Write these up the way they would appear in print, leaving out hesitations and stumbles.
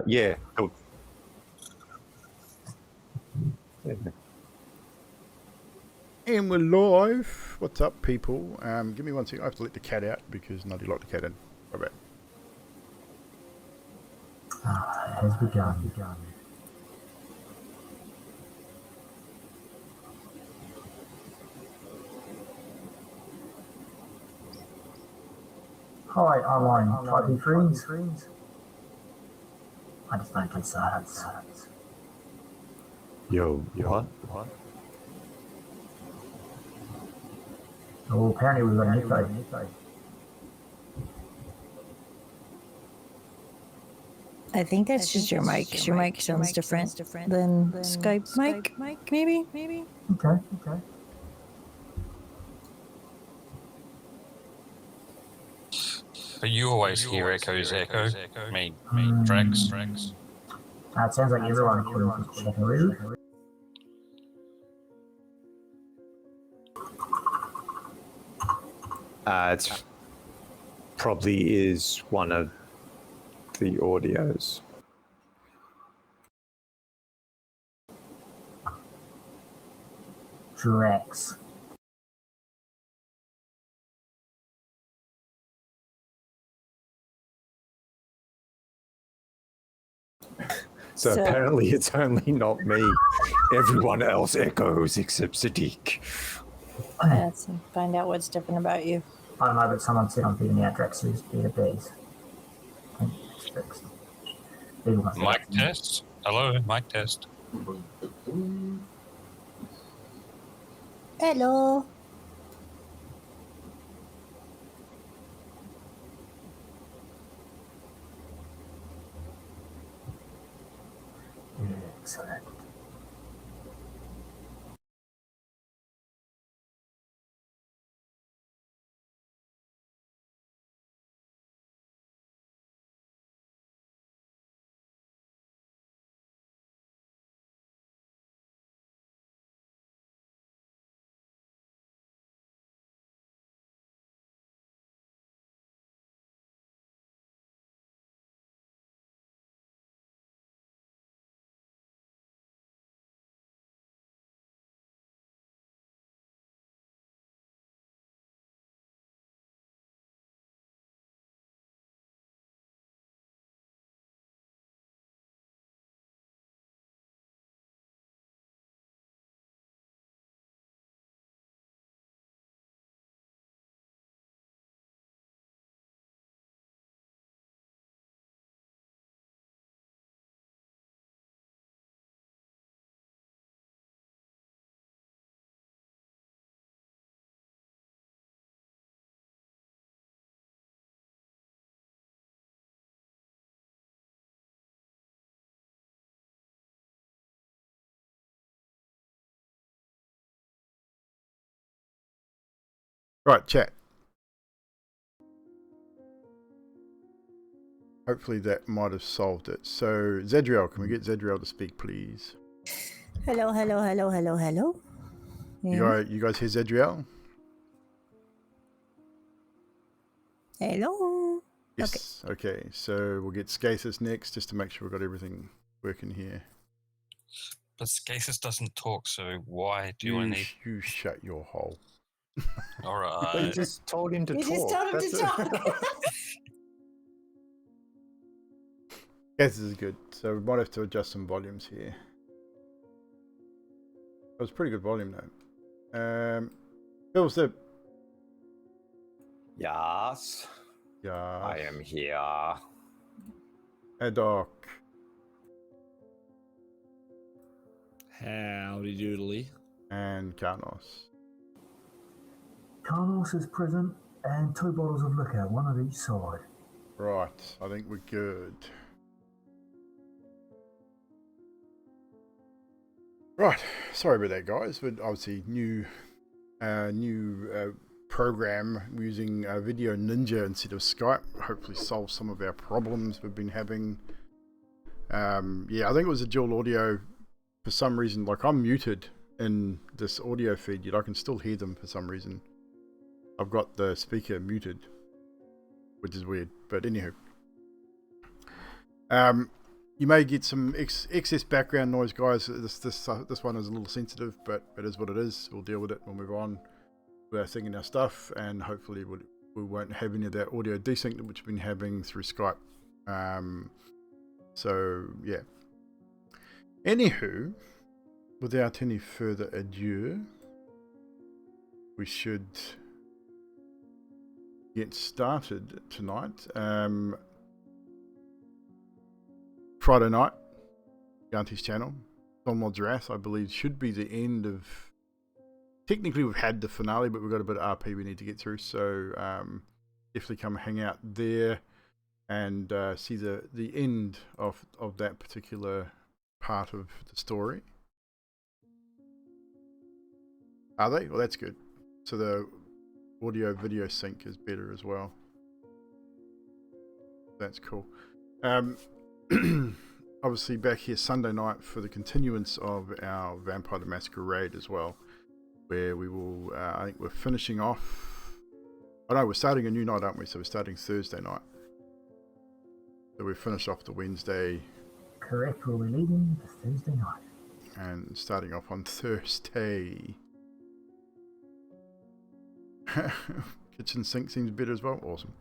Yeah. Cool. And we're live. What's up, people? Give me one second. I have to let the cat out because Nutty locked the cat in. Right back. Has begun. Hi, I'm Typing Freeze. I just don't get silence. Yo, what? Oh, apparently we've got an echo. I think that's just your mic. Your mic sounds different than Skype mic, maybe? Okay. But you always hear echoes echo. I mean, Drax. It sounds like everyone couldn't echo. It's probably is one of the audios. Drax. So apparently it's only not me. Everyone else echoes except Sadiq. Let's find out what's different about you. I don't know, but someone said I'm beating out Drax's beta bees. Mic test. Hello, mic test. Hello. Excellent. Right, chat. Hopefully that might have solved it. So, Zedriel, can we get Zedriel to speak, please? Hello. Yeah. You guys hear Zedriel? Hello. Yes. Okay. So we'll get Skasis next, just to make sure we've got everything working here. But Skasis doesn't talk, so why do you need... You shut your hole. Alright. But you just told him to talk. You just told him to talk. Skasis is good. So we might have to adjust some volumes here. That was pretty good volume though. Phil Zip. Yes. Yeah. I am here. Adoc. Howdy doodly. And Carnos. Carlos is present and 2 bottles of liquor, one on each side. Right. I think we're good. Right. Sorry about that, guys. But obviously new program using Video Ninja instead of Skype. Hopefully solve some of our problems we've been having. Yeah, I think it was a dual audio for some reason. Like, I'm muted in this audio feed, yet I can still hear them for some reason. I've got the speaker muted, which is weird. But anywho. You may get some excess background noise, guys. This one is a little sensitive, but it is what it is. We'll deal with it. We'll move on with our thing and our stuff, and hopefully we won't have any of that audio desync which we've been having through Skype. So yeah. Anywho, without any further ado, we should get started tonight. Friday night, Yanti's channel, Donmod's Wrath, I believe, should be the end of. Technically, we've had the finale, but we've got a bit of RP we need to get through. So definitely come hang out there and see the end of that particular part of the story. Are they? Well, that's good. So the audio video sync is better as well. That's cool. Obviously back here Sunday night for the continuance of our Vampire the Massacre raid as well, where we will, I think we're finishing off, we're starting a new night, aren't we? So we're starting Thursday night. So we finish off the Wednesday. Correct, we'll be leaving the Thursday night. And starting off on Thursday. Kitchen sink seems better as well. Awesome.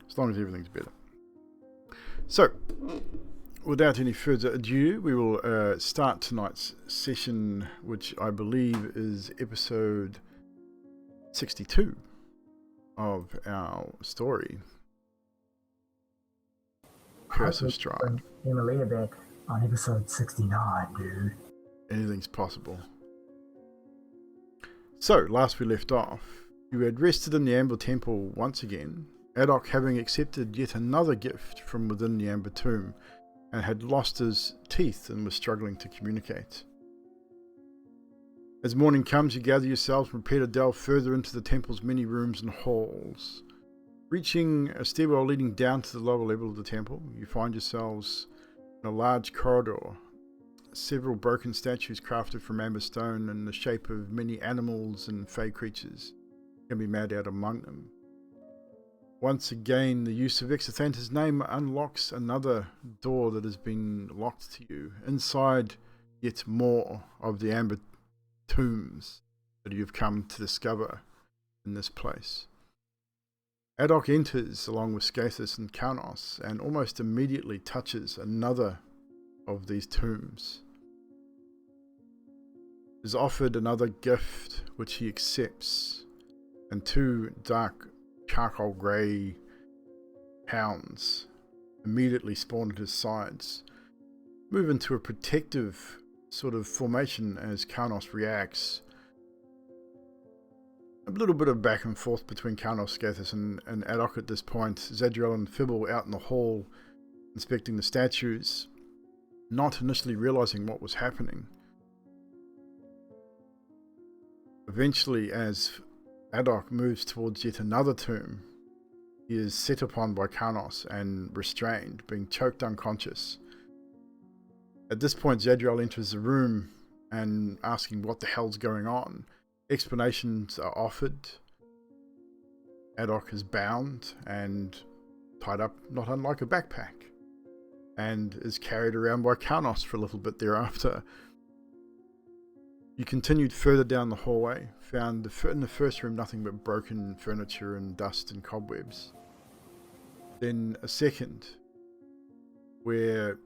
As long as everything's better. So, without any further ado, we will start tonight's session, which I believe is episode 62 of our story, Curse of Strahd. Emily back on episode 69, dude. Anything's possible. So, last we left off, you had rested in the Amber Temple once again, Adok having accepted yet another gift from within the Amber Tomb, and had lost his teeth and was struggling to communicate. As morning comes, you gather yourselves and prepare to delve further into the temple's many rooms and halls. Reaching a stairwell leading down to the lower level of the temple, you find yourselves in a large corridor. Several broken statues crafted from amber stone in the shape of many animals and fey creatures can be made out among them. Once again, the use of Exathanta's name unlocks another door that has been locked to you. Inside, yet more of the amber tombs that you've come to discover in this place. Adok enters along with Skathis and Kaunos and almost immediately touches another of these tombs. Is offered another gift which he accepts, and two dark charcoal grey hounds immediately spawn at his sides, move into a protective sort of formation as Kaunos reacts. A little bit of back and forth between Kaunos, Skathis and Adok at this point. Zadriel and Fibble out in the hall inspecting the statues, not initially realizing what was happening. Eventually, as Adok moves towards yet another tomb, he is set upon by Kaunos and restrained, being choked unconscious. At this point, Zadriel enters the room and asking what the hell's going on. Explanations are offered. Adok is bound and tied up, not unlike a backpack, and is carried around by Kaunos for a little bit thereafter. You continued further down the hallway, found in the first room nothing but broken furniture and dust and cobwebs. Then a second, where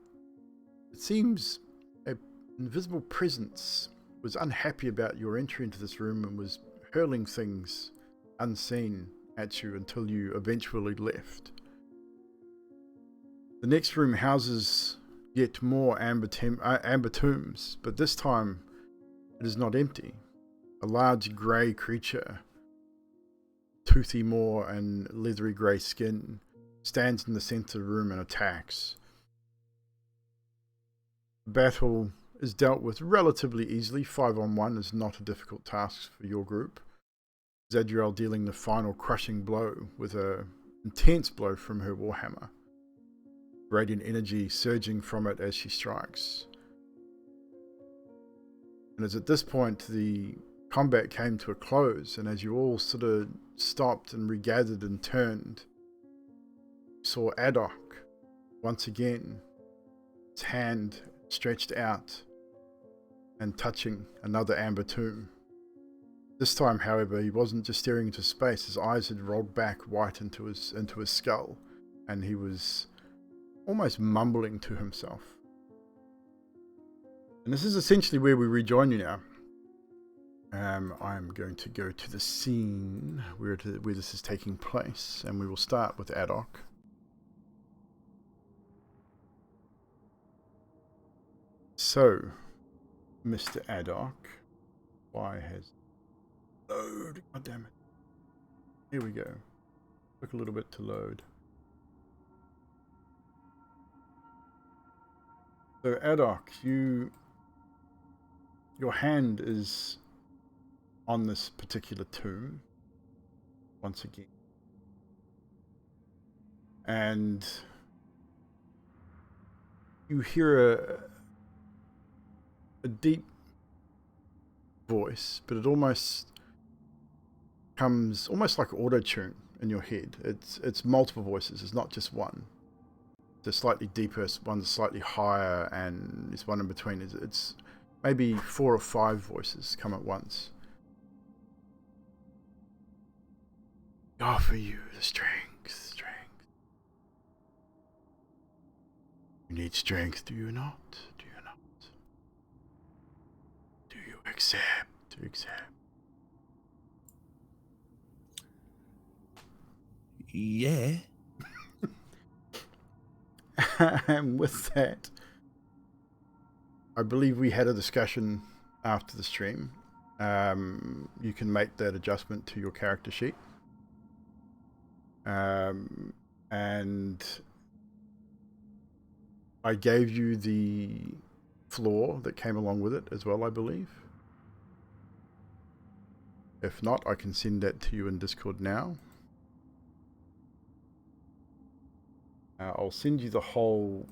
it seems an invisible presence was unhappy about your entry into this room and was hurling things unseen at you until you eventually left. The next room houses yet more amber tombs, but this time it is not empty. A large grey creature, toothy maw and leathery grey skin, stands in the centre of the room and attacks. The battle is dealt with relatively easily. 5-on-1 is not a difficult task for your group. Zadriel dealing the final crushing blow with an intense blow from her warhammer. Radiant energy surging from it as she strikes. And as at this point the combat came to a close, and as you all sort of stopped and regathered and turned, you saw Adok once again his hand stretched out and touching another amber tomb. This time, however, he wasn't just staring into space. His eyes had rolled back white into his skull, and he was almost mumbling to himself. And this is essentially where we rejoin you now. I'm going to go to the scene where this is taking place, and we will start with Adok. So, Mr. Adok, why has load? God damn it! Here we go. Took a little bit to load. So, Adok, your hand is on this particular tomb once again, and you hear a deep voice, but it almost comes almost like auto-tune in your head. It's multiple voices. It's not just one. The slightly deeper one's slightly higher, and this one in between. It's maybe 4 or 5 voices come at once. I offer you the strength. You need strength, do you not? Do you not? Do you accept? Do you accept? Yeah. And with that, I believe we had a discussion after the stream. You can make that adjustment to your character sheet. And I gave you the floor that came along with it as well, I believe. If not, I can send that to you in Discord now. I'll send you the whole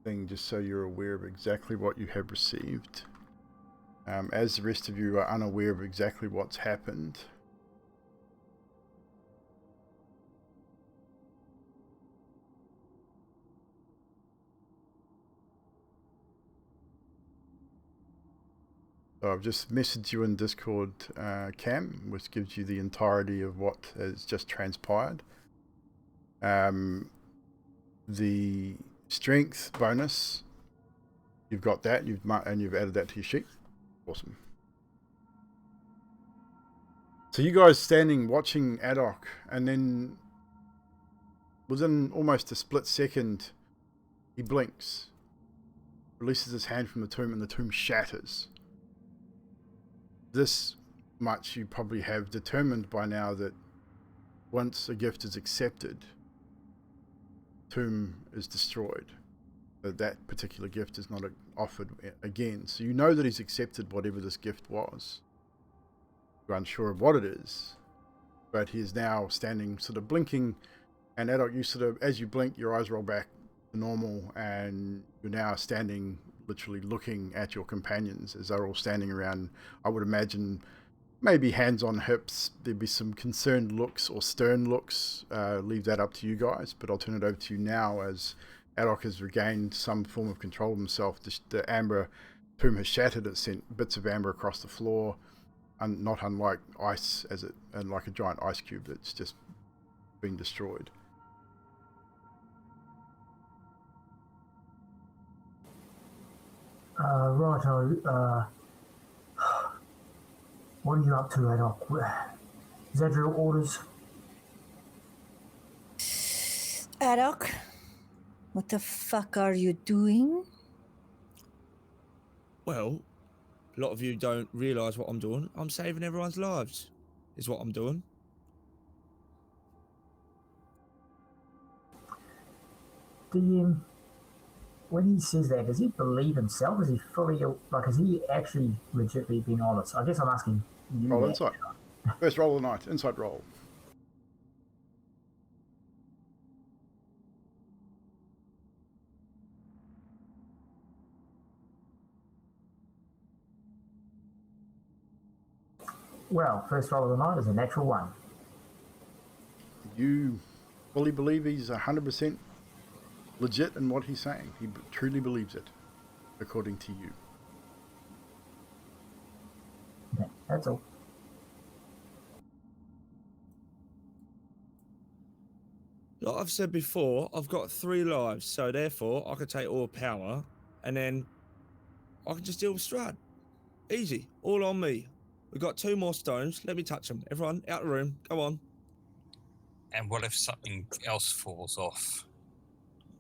thing just so you're aware of exactly what you have received. As the rest of you are unaware of exactly what's happened, so I've just messaged you in Discord, Cam, which gives you the entirety of what has just transpired. The strength bonus, you've got that, and you've added that to your sheet. Awesome. So you guys standing watching Adok, and then within almost a split second, he blinks, releases his hand from the tomb, and the tomb shatters. This much you probably have determined by now, that once a gift is accepted, tomb is destroyed. That particular gift is not offered again. So you know that he's accepted whatever this gift was. You're unsure of what it is, but he is now standing, sort of blinking, and Adok, you sort of, as you blink, your eyes roll back to normal, and you're now standing, literally looking at your companions as they're all standing around. I would imagine maybe hands on hips. There'd be some concerned looks or stern looks. Leave that up to you guys, but I'll turn it over to you now as Adok has regained some form of control of himself. The amber tomb has shattered. It sent bits of amber across the floor, and not unlike ice, and like a giant ice cube that's just been destroyed. Righto. What are you up to, Adok? Is that your orders? Adok, what the fuck are you doing? Well, a lot of you don't realise what I'm doing. I'm saving everyone's lives, is what I'm doing. When he says that, does he believe himself? Is he fully, like, has he actually legitimately been honest? I guess I'm asking you. Roll insight. First roll of the night. Insight roll. Well, first roll of the night is a natural 1. You fully believe he's 100% legit in what he's saying. He truly believes it, according to you. Yeah, that's all. Like I've said before, I've got 3 lives, so therefore I could take all power, and then I can just deal with Strahd. Easy, all on me. We've got 2 more stones. Let me touch them. Everyone, out the room. Go on. And what if something else falls off?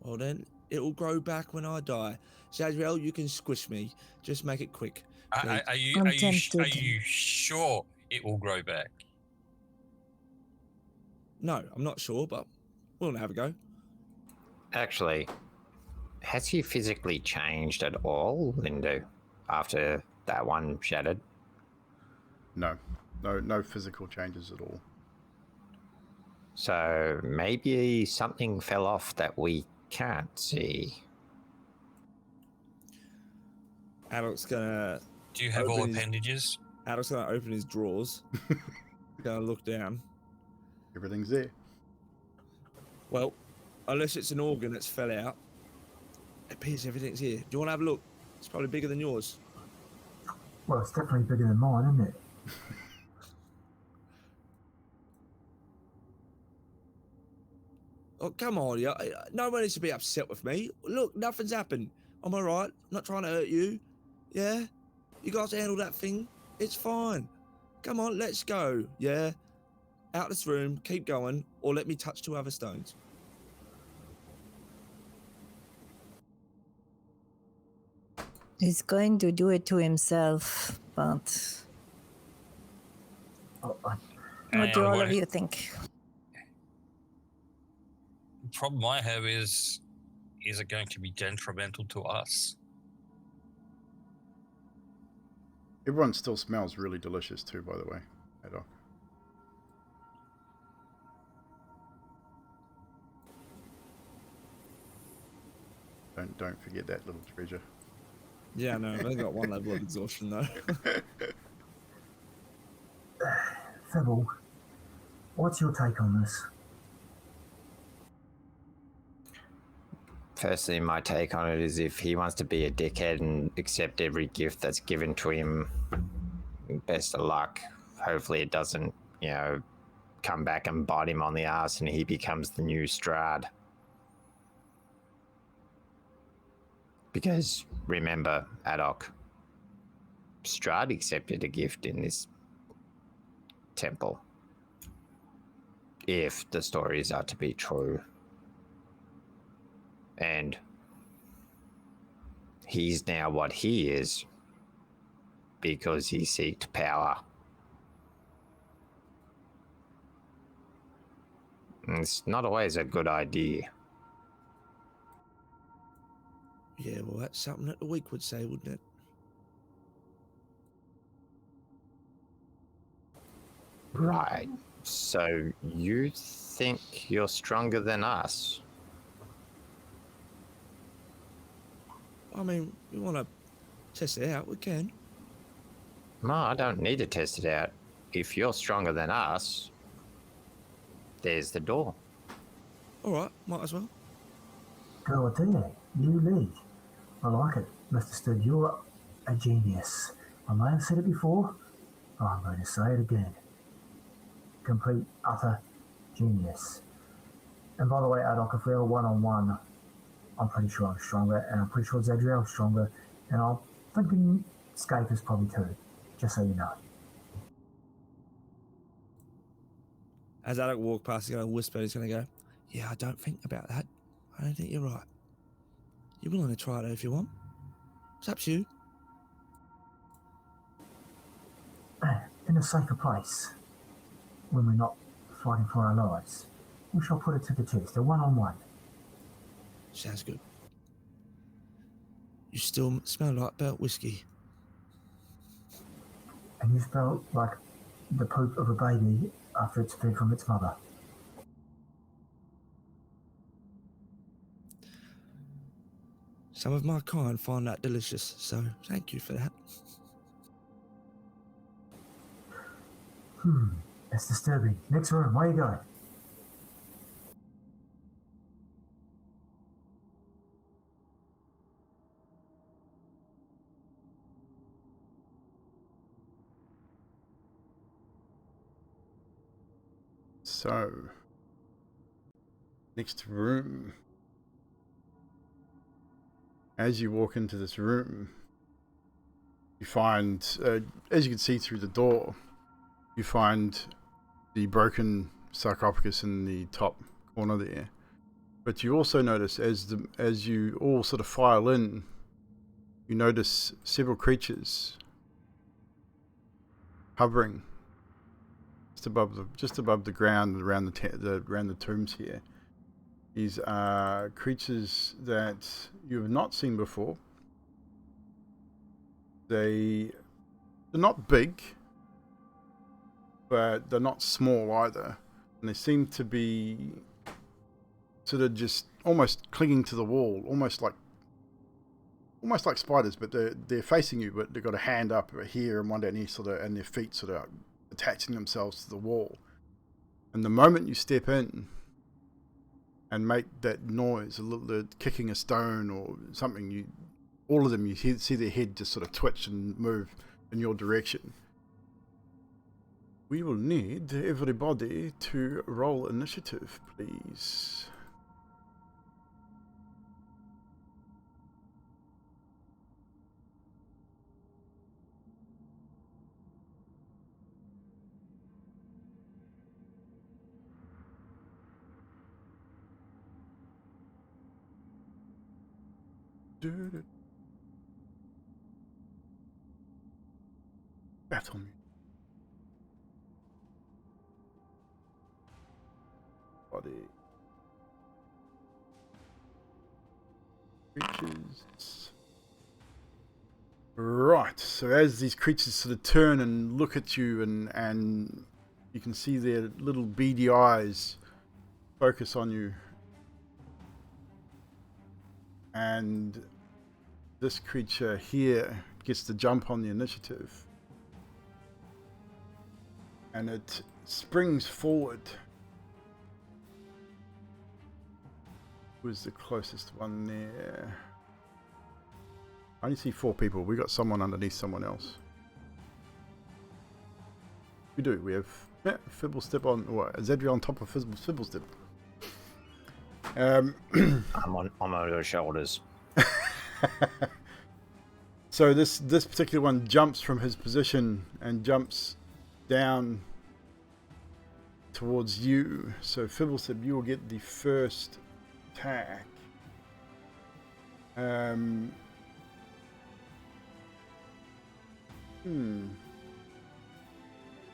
Well then, it'll grow back when I die. Zadriel, you can squish me. Just make it quick. Please. I'm Are tempted. you sure it will grow back? No, I'm not sure, but we'll have a go. Actually, has he physically changed at all, Lindo, after that one shattered? No physical changes at all. So maybe something fell off that we can't see. Adult's gonna. Do you have all Open his- appendages? Adult's gonna open his drawers. Gonna look down. Everything's there. Well, unless it's an organ that's fell out, it appears everything's here. Do you want to have a look? It's probably bigger than yours. Well, it's definitely bigger than mine, isn't it? Oh, come on, yeah. No one needs to be upset with me. Look, nothing's happened. I'm all right. I'm not trying to hurt you. Yeah? You guys handle that thing. It's fine. Come on, let's go. Yeah? Out this room, keep going, or let me touch 2 other stones. He's going to do it to himself, but Oh, what do And all what of you think? The problem I have is it going to be detrimental to us? Everyone still smells really delicious too, by the way. Adok. Don't forget that little treasure. Yeah, no, I've only got 1 level of exhaustion, though. Fibble, what's your take on this? Firstly, my take on it is if he wants to be a dickhead and accept every gift that's given to him, best of luck. Hopefully it doesn't, come back and bite him on the ass and he becomes the new Strahd. Because remember, Adok, Strahd accepted a gift in this temple. If the stories are to be true. And he's now what he is because he seeked power. And it's not always a good idea. Yeah, well, that's something that the weak would say, wouldn't it? Right. So you think you're stronger than us? I mean, we want to test it out, we can. No, I don't need to test it out. If you're stronger than us, there's the door. All right, might as well. Go there, you lead. I like it, Mr. Stood. You're a genius. I may have said it before, but I'm going to say it again. Complete, utter genius. And by the way, Adok, if we have a one-on-one, I'm pretty sure I'm stronger, and I'm pretty sure Zadriel's stronger, and I'm thinking Scape is probably too, just so you know. As Alec walked past, he's going to whisper, he's going to go, yeah, I don't think about that. I don't think you're right. You're willing to try it if you want. It's up to you. In a safer place, when we're not fighting for our lives, we shall put it to the test, a one-on-one. Sounds good. You still smell like burnt whiskey. And you smell like the poop of a baby after it's fed from its mother. Some of my kind find that delicious, so thank you for that. That's disturbing. Next room, where you going? So, next room. As you walk into this room, you find, as you can see through the door, you find the broken sarcophagus in the top corner there. But you also notice as you all sort of file in, you notice several creatures hovering just above the ground around the tombs here. These are creatures that you have not seen before. They're not big, but they're not small either, and they seem to be sort of just almost clinging to the wall, almost like spiders, but they're facing you, but they've got a hand up here and one down here, sort of, and their feet sort of attaching themselves to the wall. And the moment you step in and make that noise, kicking a stone or something, all of them, you see their head just sort of twitch and move in your direction. We will need everybody to roll initiative, please. Battle me. Body. Creatures. Right, so as these creatures sort of turn and look at you, and you can see their little beady eyes focus on you. And this creature here gets the jump on the initiative. And it springs forward. Who's the closest one there? I only see 4 people. We got someone underneath someone else. We do. We have Fibblestep on. What? Zedria on top of Fibblestep. I'm on your shoulders. So this particular one jumps from his position and jumps down towards you. So Fibblestep, you will get the first attack. You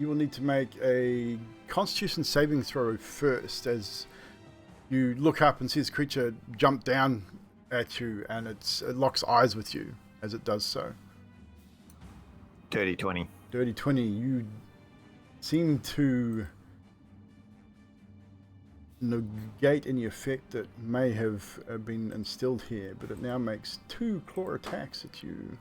will need to make a Constitution saving throw first, as you look up and see this creature jump down at you, and it locks eyes with you as it does so. Dirty 20. Dirty 20. You seem to negate any effect that may have been instilled here, but it now makes 2 claw attacks at you.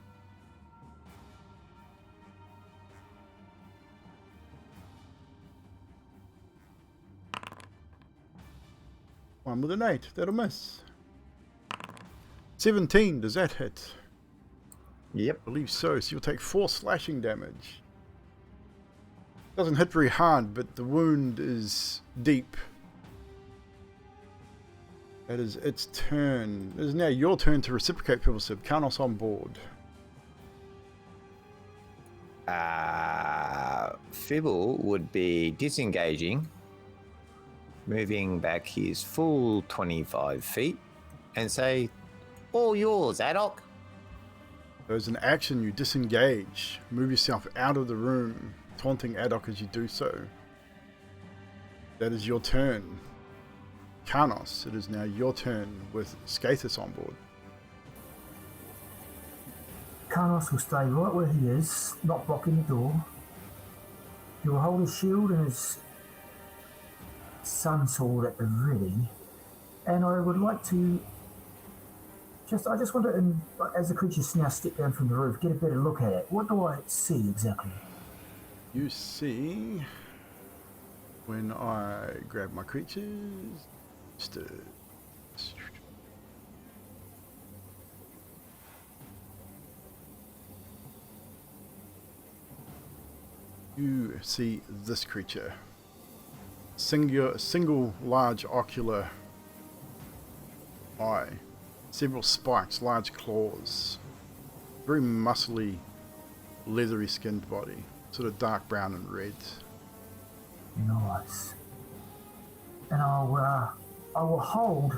One with an 8. That'll miss. 17. Does that hit? Yep. I believe so. So you'll take 4 slashing damage. Doesn't hit very hard, but the wound is deep. That is its turn. It is now your turn to reciprocate, Fibblestep. Karnos on board. Fibble would be disengaging, moving back his full 25 feet, and say, "All yours, Adok." So as an action, you disengage, move yourself out of the room, taunting Adok as you do so. That is your turn. Karnos, it is now your turn with Skathis on board. Karnos will stay right where he is, not blocking the door. He will hold his shield and his sun sword at the ready. And I would like to I just want to, as the creatures now step down from the roof, get a better look at it. What do I see exactly? You see, when I grab my creatures, you see this creature single large ocular eye, several spikes, large claws, very muscly, leathery skinned body, sort of dark brown and red. Nice. And I will hold.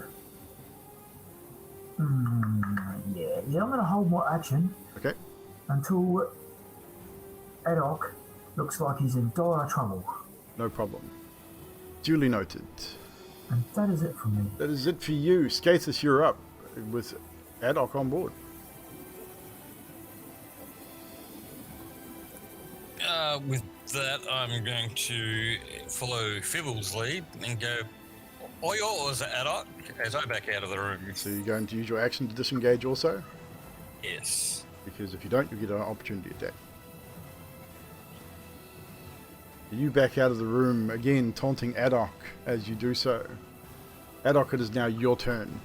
Yeah, I'm going to hold my action. Okay. Until Adok looks like he's in dire trouble. No problem. Duly noted. And that is it for me. That is it for you. Skathis, you're up with Adok on board. With that, I'm going to follow Fibble's lead and go, "Oi, or is it Adok?" as I back out of the room. So you're going to use your action to disengage also? Yes. Because if you don't, you get an opportunity attack. You back out of the room, again taunting Adok as you do so. Adok, it is now your turn.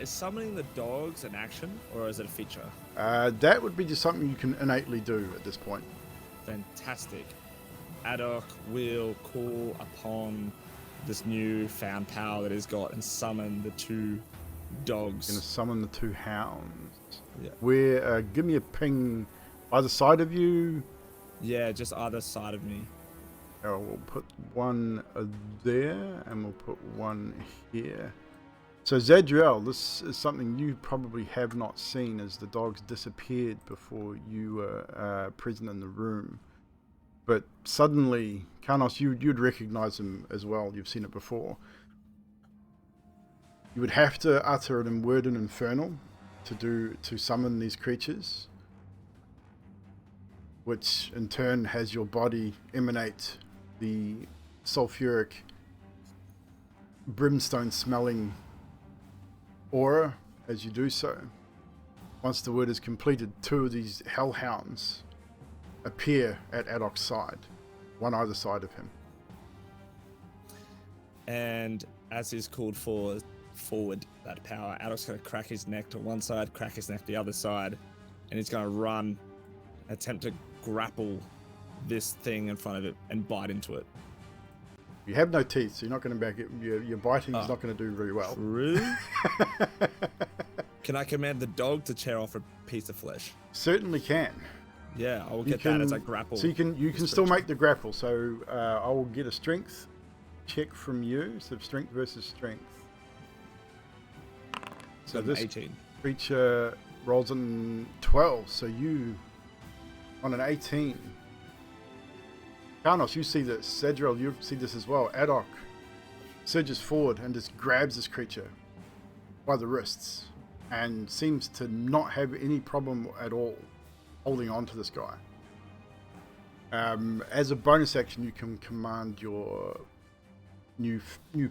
Is summoning the dogs an action, or is it a feature? That would be just something you can innately do at this point. Fantastic. Adok will call upon this new found power that he's got and summon the two dogs. Going to summon the two hounds. Yeah. Where, give me a ping either side of you. Yeah, just either side of me. We'll put one there, and we'll put one here. So Zadriel, this is something you probably have not seen, as the dogs disappeared before you were present in the room. But suddenly, Karnos, you'd recognize them as well. You've seen it before. You would have to utter an word in Infernal to summon these creatures, which in turn has your body emanate the sulfuric, brimstone-smelling aura as you do so. Once the word is completed, two of these hellhounds appear at Adok's side, one either side of him. And as he's called forward that power, Adok's going to crack his neck to one side, crack his neck to the other side, and he's going to run, attempt to grapple this thing in front of it and bite into it. You have no teeth, so you're not going to back it. Your biting is not going to do very well. True. Can I command the dog to tear off a piece of flesh? Certainly can. Yeah, I will get that as I grapple. So you can still make the grapple. So I will get a strength check from you. So strength versus strength. So this 18. Creature rolls in 12. So you on an 18. Karnos, you see this. Zadriel, you see this as well. Adok surges forward and just grabs this creature by the wrists and seems to not have any problem at all holding on to this guy. As a bonus action, you can command your new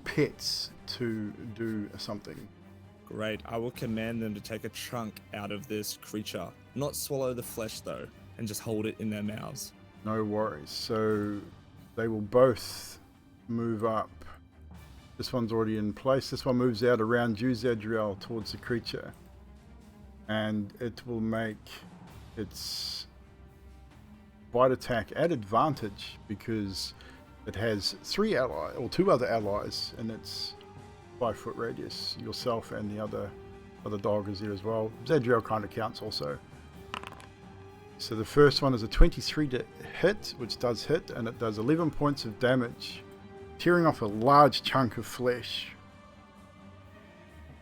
pets to do something. Great. I will command them to take a chunk out of this creature. Not swallow the flesh, though, and just hold it in their mouths. No worries. So they will both move up. This one's already in place. This one moves out around you, Zadriel, towards the creature. And it will make its bite attack at advantage because it has two other allies in its 5-foot radius. Yourself and the other dog is there as well. Zadriel kind of counts also. So the first one is a 23 to hit, which does hit, and it does 11 points of damage, tearing off a large chunk of flesh.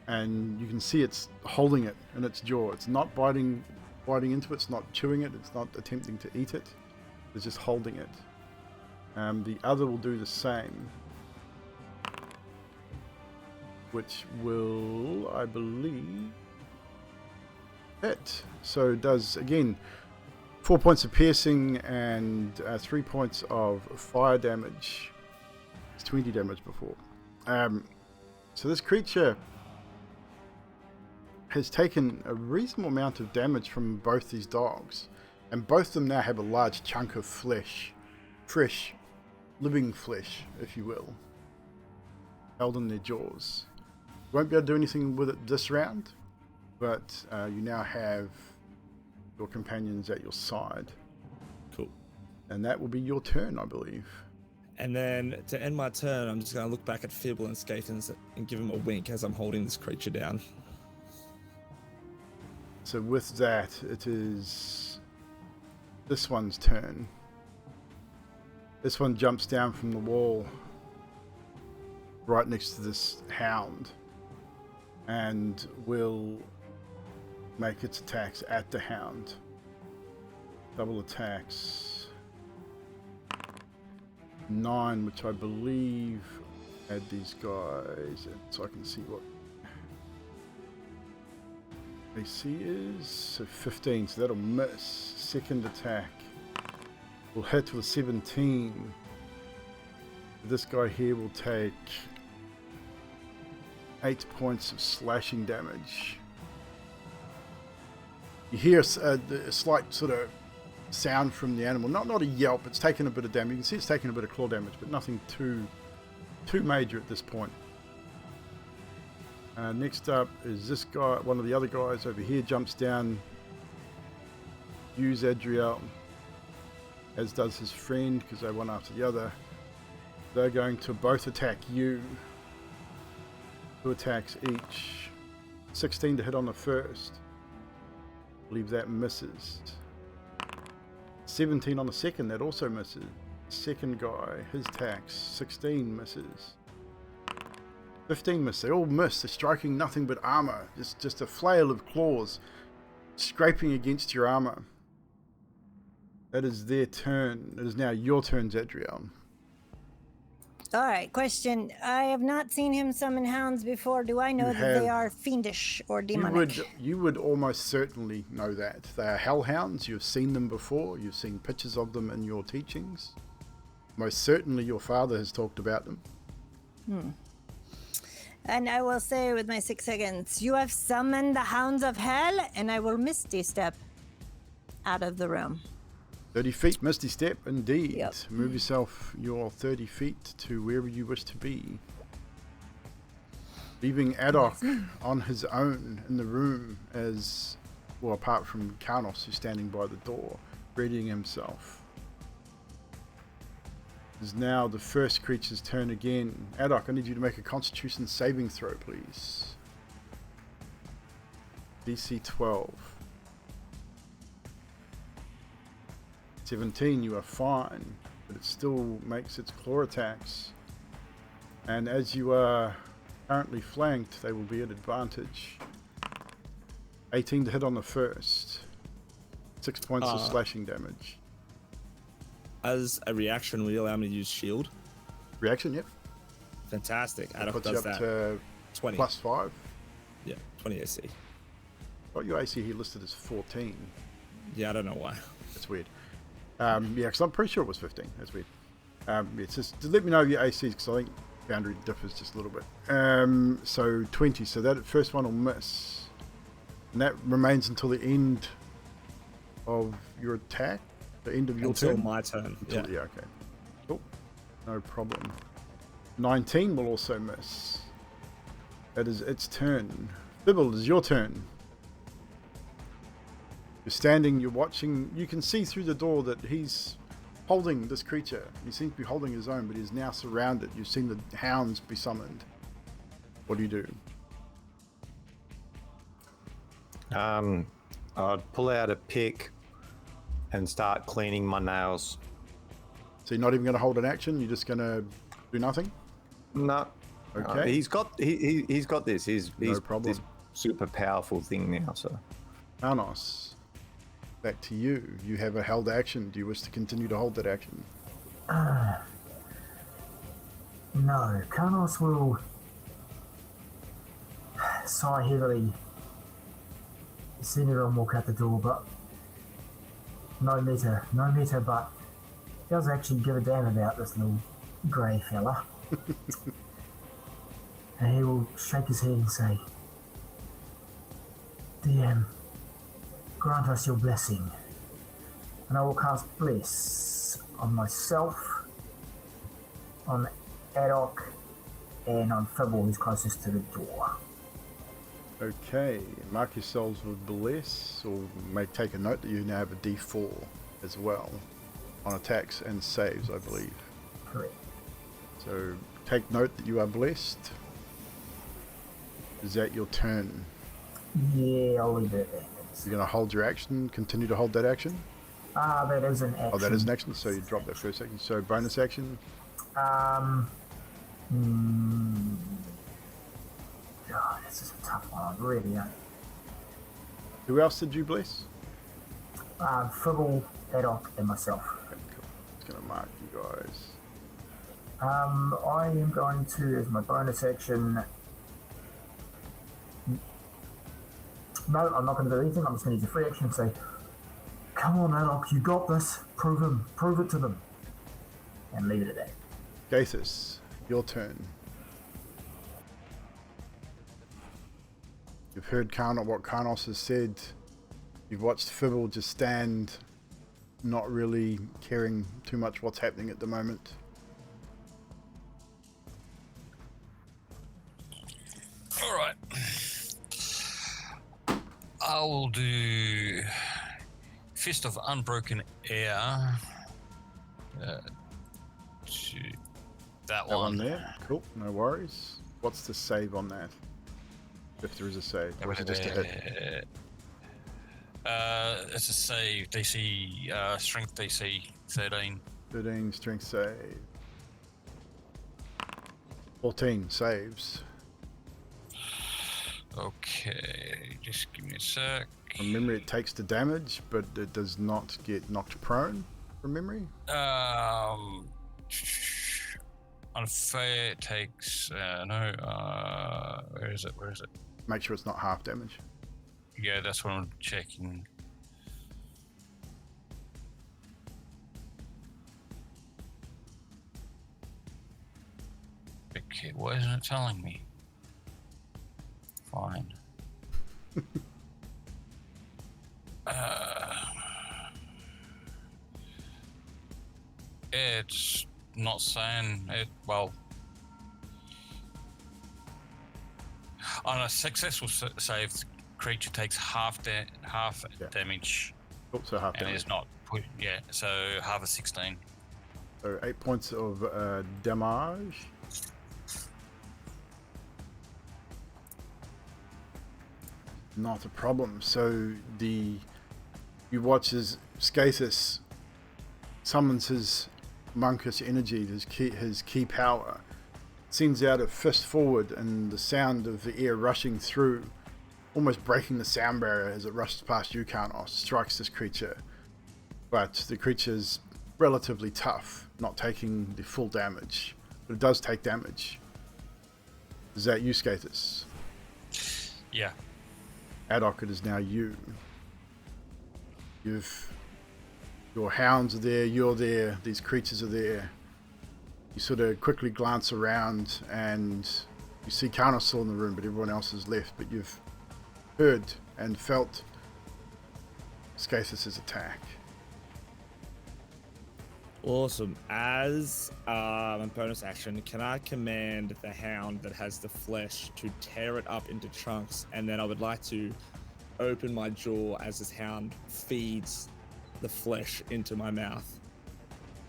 And you can see it's holding it in its jaw. It's not biting into it, it's not chewing it, it's not attempting to eat it. It's just holding it. The other will do the same, which will, I believe, hit. So it does, again, 4 points of piercing and 3 points of fire damage. It's 20 damage before. So this creature has taken a reasonable amount of damage from both these dogs, and both of them now have a large chunk of flesh, fresh, living flesh, if you will, held in their jaws. You won't be able to do anything with it this round, but you now have your companions at your side. Cool. And that will be your turn, I believe. And then to end my turn, I'm just going to look back at Fibble and Skatens and give him a wink as I'm holding this creature down. So with that, it is this one's turn. This one jumps down from the wall right next to this hound and will make its attacks at the hound. Double attacks. 9, which I believe add these guys in so I can see what AC is. So 15, so that'll miss. Second attack will hit with 17. This guy here will take 8 points of slashing damage. You hear a slight sort of sound from the animal, not a yelp. It's taken a bit of damage. You can see it's taken a bit of claw damage, but nothing too major at this point. Next up is this guy. One of the other guys over here jumps down. Use Adriel, as does his friend, because they one after the other. They're going to both attack you. 2 attacks each. 16 to hit on the first. I believe that misses. 17 on the second, that also misses. Second guy, his attacks, 16 misses. 15 misses. They all miss. They're striking nothing but armor. Just a flail of claws scraping against your armor. That is their turn. It is now your turn, Zadriel. All right, question. I have not seen him summon hounds before. Do I know that they are fiendish or demonic? You would almost certainly know that. They are hellhounds. You've seen them before. You've seen pictures of them in your teachings. Most certainly your father has talked about them. And I will say with my 6 seconds, you have summoned the hounds of hell, and I will misty step out of the room. 30 feet, Misty Step, indeed. Yep. Move yourself your 30 feet to wherever you wish to be. Leaving Adok on his own in the room as, well, apart from Karnos, who's standing by the door, readying himself. It is now the first creature's turn again. Adok, I need you to make a Constitution saving throw, please. DC 12. 17, you are fine, but it still makes its claw attacks. And as you are currently flanked, they will be at advantage. 18 to hit on the first. 6 points of slashing damage. As a reaction, will you allow me to use shield? Reaction, yep. Fantastic. That Adok puts you does up that. to 20. plus 5. Yeah, 20 AC. Got your AC here listed as 14. Yeah, I don't know why. That's weird. Yeah, because I'm pretty sure it was 15. That's weird. It's just let me know your ACs, because I think boundary differs just a little bit. So 20. So that first one will miss, and that remains until the end of your attack. The end of your Until turn. my turn. Yeah. Okay. Cool. No problem. 19 will also miss. That is its turn. Bibble, it is your turn. You're standing, you're watching, you can see through the door that he's holding this creature. He seems to be holding his own, but he's now surrounded. You've seen the hounds be summoned. What do you do? I'd pull out a pick and start cleaning my nails. So you're not even going to hold an action? You're just going to do nothing? No. Okay. He's got this. He's No problem. this super powerful thing now, so. Karnos, back to you. You have a held action. Do you wish to continue to hold that action? No, Karnos will sigh heavily. Seen everyone walk out the door, but no matter, but he doesn't actually give a damn about this little grey fella. And he will shake his head and say, DM, grant us your blessing. And I will cast Bless on myself, on Adok, and on Fibble, who's closest to the door. Okay, mark yourselves with Bless, or take a note that you now have a D4 as well on attacks and saves, I believe. Correct. So take note that you are blessed. Is that your turn? Yeah, I'll leave it there. You're going to hold your action, continue to hold that action? That is an action. Oh, that is an action, so you drop that first action. So bonus action? God, this is a tough one, really. Who else did you bless? Fribble, Haddock, and myself. Okay, cool. Just going to mark you guys. I am going to, as my bonus action... No, I'm not going to do anything. I'm just going to use a free action and say, come on, Haddock, you got this. Prove it to them. And leave it at that. Gathis, your turn. You've heard what Karnos has said. You've watched Fibble just stand, not really caring too much what's happening at the moment. All right. I will do Fist of Unbroken Air. To that one there. Cool, no worries. What's the save on that? If there is a save, or is it just a hit? It's a save. DC strength DC 13. 13 strength save. 14 saves. Okay, just give me a sec. From memory, it takes the damage, but it does not get knocked prone. From memory. Unfair takes where is it? Make sure it's not half damage. Yeah, that's what I'm checking. Okay, why isn't it telling me? Fine. It's not saying it. Well, on a successful save, the creature takes half damage, So half and damage. is not put. Yeah, so half of 16. So 8 points of damage. Not a problem. So you watch as Skathis summons his monkish energy, his key power, sends out a fist forward, and the sound of the air rushing through, almost breaking the sound barrier as it rushes past you, Karnos, strikes this creature. But the creature's relatively tough, not taking the full damage, but it does take damage. Is that you, Skathis? Yeah. Haddock, it is now you. Your hounds are there, you're there, these creatures are there. You sort of quickly glance around and you see Karnos still in the room, but everyone else is left. But you've heard and felt Skathis' attack. Awesome. As a bonus action, can I command the hound that has the flesh to tear it up into chunks? And then I would like to open my jaw as this hound feeds the flesh into my mouth.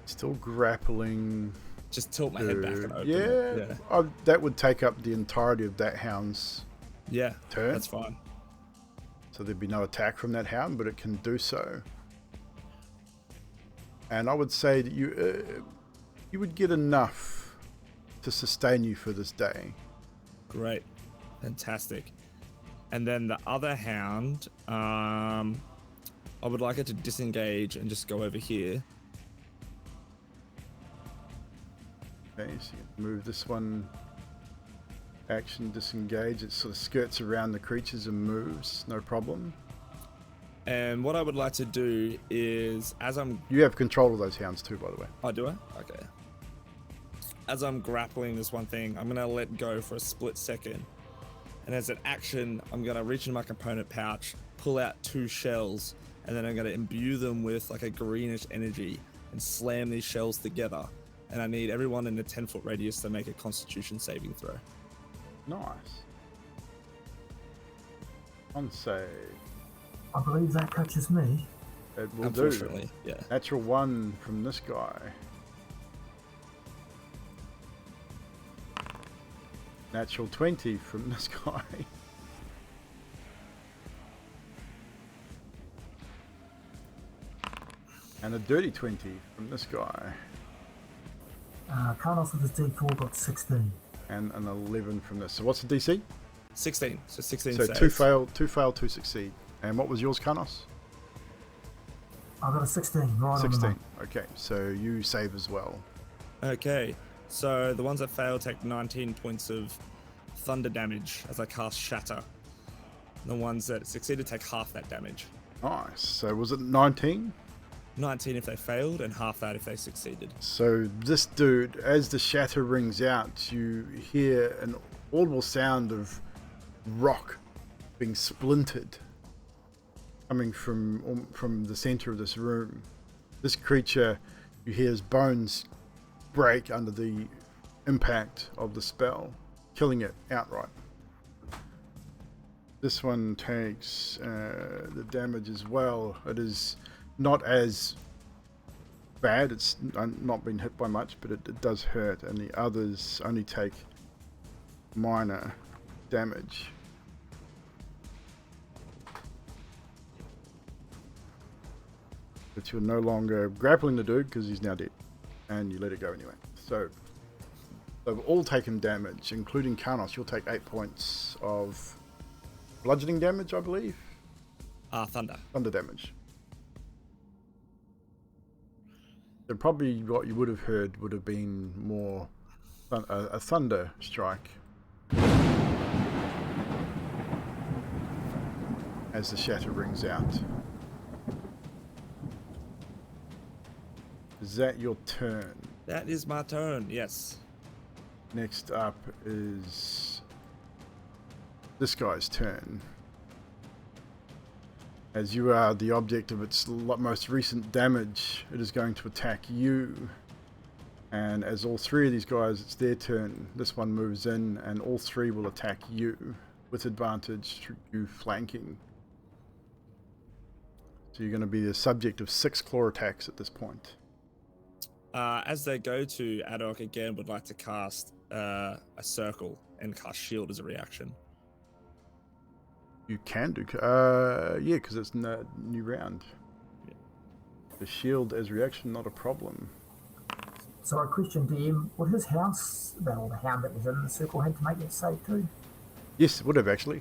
Still grappling. Just tilt my head back and open Yeah, it. that would take up the entirety of that hound's turn. That's fine. So there'd be no attack from that hound, but it can do so. And I would say that you would get enough to sustain you for this day. Great. Fantastic. And then the other hound, I would like it to disengage and just go over here. Okay, so you move this one. Action, disengage. It sort of skirts around the creatures and moves. No problem. And what I would like to do is, You have control of those hounds too, by the way. Oh, do I? Okay. As I'm grappling this one thing, I'm going to let go for a split second. And as an action, I'm going to reach in my component pouch, pull out 2 shells, and then I'm going to imbue them with like a greenish energy and slam these shells together. And I need everyone in the 10-foot radius to make a Constitution saving throw. Nice. On save. I believe that catches me. It will Unfortunately, do. yeah. Natural 1 from this guy. Natural 20 from this guy. And a dirty 20 from this guy. Carlos with his D4 got 16. And an 11 from this. So what's the DC? 16. So 16 So saves. 2 fail, 2 succeed. And what was yours, Carlos? I got a 16, right on the 16. money. Okay, so you save as well. Okay, so the ones that fail take 19 points of thunder damage as I cast Shatter. The ones that succeeded take half that damage. Nice. So was it 19? 19 if they failed, and half that if they succeeded. So this dude, as the shatter rings out, you hear an audible sound of rock being splintered coming from the center of this room. This creature, you hear his bones break under the impact of the spell, killing it outright. This one takes the damage as well. It is not as bad, it's not been hit by much, but it does hurt, and the others only take minor damage. But you're no longer grappling the dude because he's now dead, and you let it go anyway. So they've all taken damage, including Karnos. You'll take 8 points of bludgeoning damage, I believe. Thunder. Thunder damage. So probably what you would have heard would have been more a thunder strike as the shatter rings out. Is that your turn? That is my turn, yes. Next up is this guy's turn. As you are the object of its most recent damage, it is going to attack you. And as all three of these guys, it's their turn. This one moves in, and all three will attack you with advantage through you flanking. So you're going to be the subject of 6 claw attacks at this point. As they go to Adok again, would like to cast a circle and cast shield as a reaction. You can do, yeah, because it's a new round. Yeah. The shield as reaction, not a problem. So a question, DM, would his house, or the hound that was in the circle, had to make that save too? Yes, it would have actually.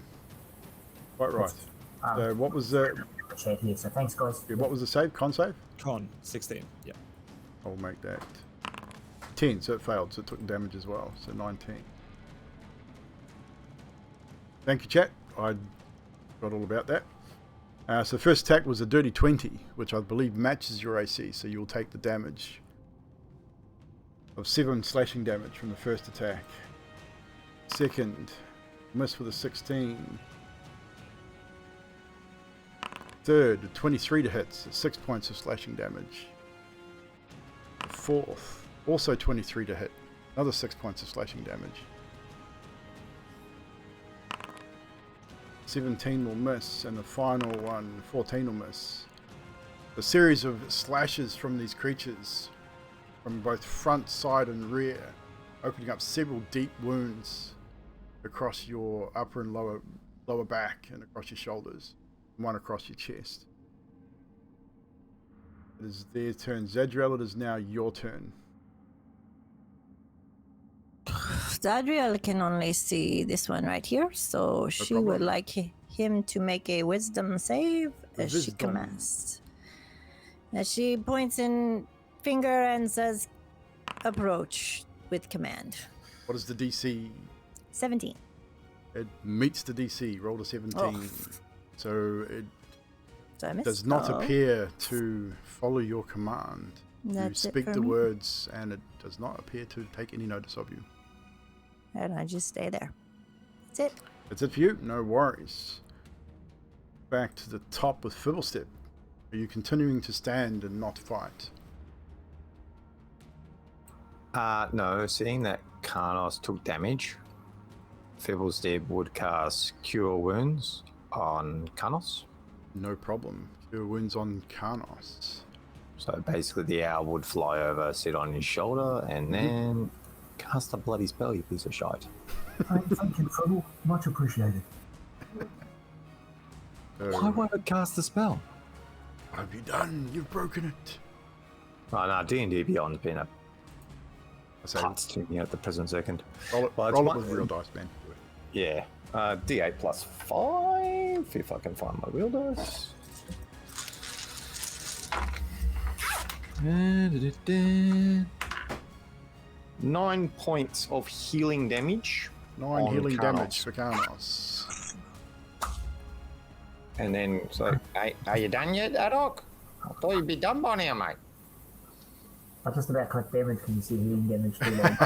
Quite right. So what was the? Chat here, so thanks guys. Yeah, what was the save? Con save? Con 16. Yeah. I'll make that 10, so it failed, so it took damage as well, so 19. Thank you, chat. I got all about that. So first attack was a dirty 20, which I believe matches your AC, so you'll take the damage of 7 slashing damage from the first attack. Second, miss with a 16. Third, 23 to hit, so 6 points of slashing damage. Fourth, also 23 to hit, another 6 points of slashing damage. 17 will miss, and the final one, 14 will miss. A series of slashes from these creatures, from both front, side, and rear, opening up several deep wounds across your upper and lower back, and across your shoulders, and one across your chest. It is their turn. Zadriel, it is now your turn. Zadriel can only see this one right here, so she problem. would like him to make a wisdom save as she Wisdom. commands. As she points in finger and says, approach with command. What is the DC? 17. It meets the DC. Roll a 17. Oh. So it So I missed. does not Oh, appear to follow your command. That's You it speak for the me. words, and it does not appear to take any notice of you. And I just stay there. That's it. That's it for you. No worries. Back to the top with Fiddlestep. Are you continuing to stand and not fight? No, seeing that Karnos took damage, Fibblestep would cast Cure Wounds on Karnos. No problem. Cure wounds on Karnos. So basically the owl would fly over, sit on his shoulder, and then cast a bloody spell, you piece of shite. Thank you, Fribble. Much appreciated. Why won't it cast the spell? What have you done? You've broken it. Oh no, D&D Beyond's been a I say, putz to me at the present second. roll it, Well, it's roll it one- with real dice, man. Yeah. D8 plus 5, if I can find my real dice. 9 points of healing damage. 9 on healing Karnos. damage for Karnos. And then, so, are you done yet, Adok? I thought you'd be done by now, mate. I just about clicked damage. Can you see healing damage too long?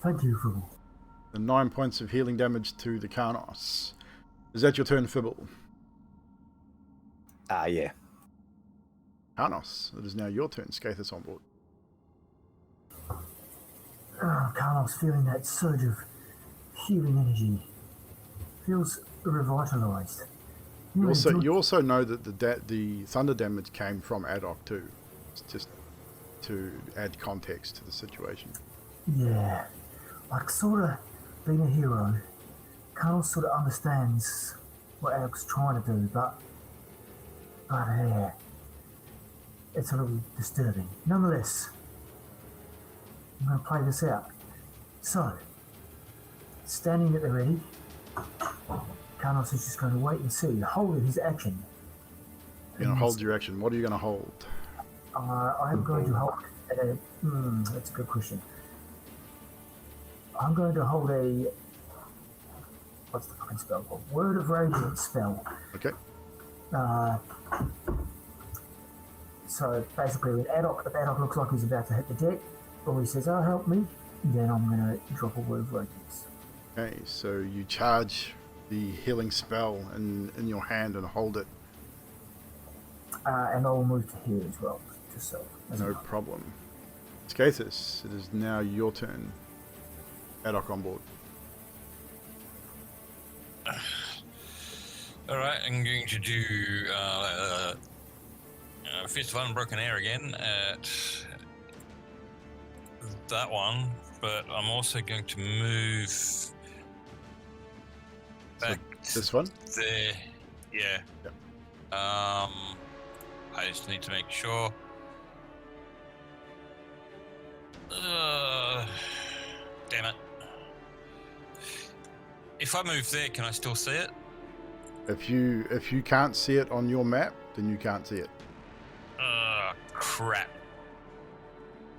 Thank you, Fribble. And 9 points of healing damage to the Karnos. Is that your turn, Fibble? Yeah. Karnos, it is now your turn. Skathis on board. Carlos feeling that surge of healing energy. Feels revitalized. You also know that the thunder damage came from Adok too. It's just to add context to the situation. Yeah. Like, sort of being a hero, Carlos sort of understands what Adok's trying to do, but yeah, it's a little disturbing. Nonetheless, I'm going to play this out. So, standing at the ready, Carlos is just going to wait and see, holding his action. You're going to hold your action. What are you going to hold? I'm going to hold that's a good question. I'm going to hold a, what's the fucking spell called? Word of Radiance spell. Okay. So basically, if Adok looks like he's about to hit the deck, or he says, "Oh, help me," then I'm going to drop a Word of Radiance. Okay, so you charge the healing spell in your hand and hold it. And I'll move to here as well, just so. No problem. Skathis, it is now your turn. Adok on board. Alright, I'm going to do Fist of Unbroken Air again at that one, but I'm also going to move back This one? there. Yeah. Yep. I just need to make sure. Damn it. If I move there, can I still see it? If you can't see it on your map, then you can't see it. Crap.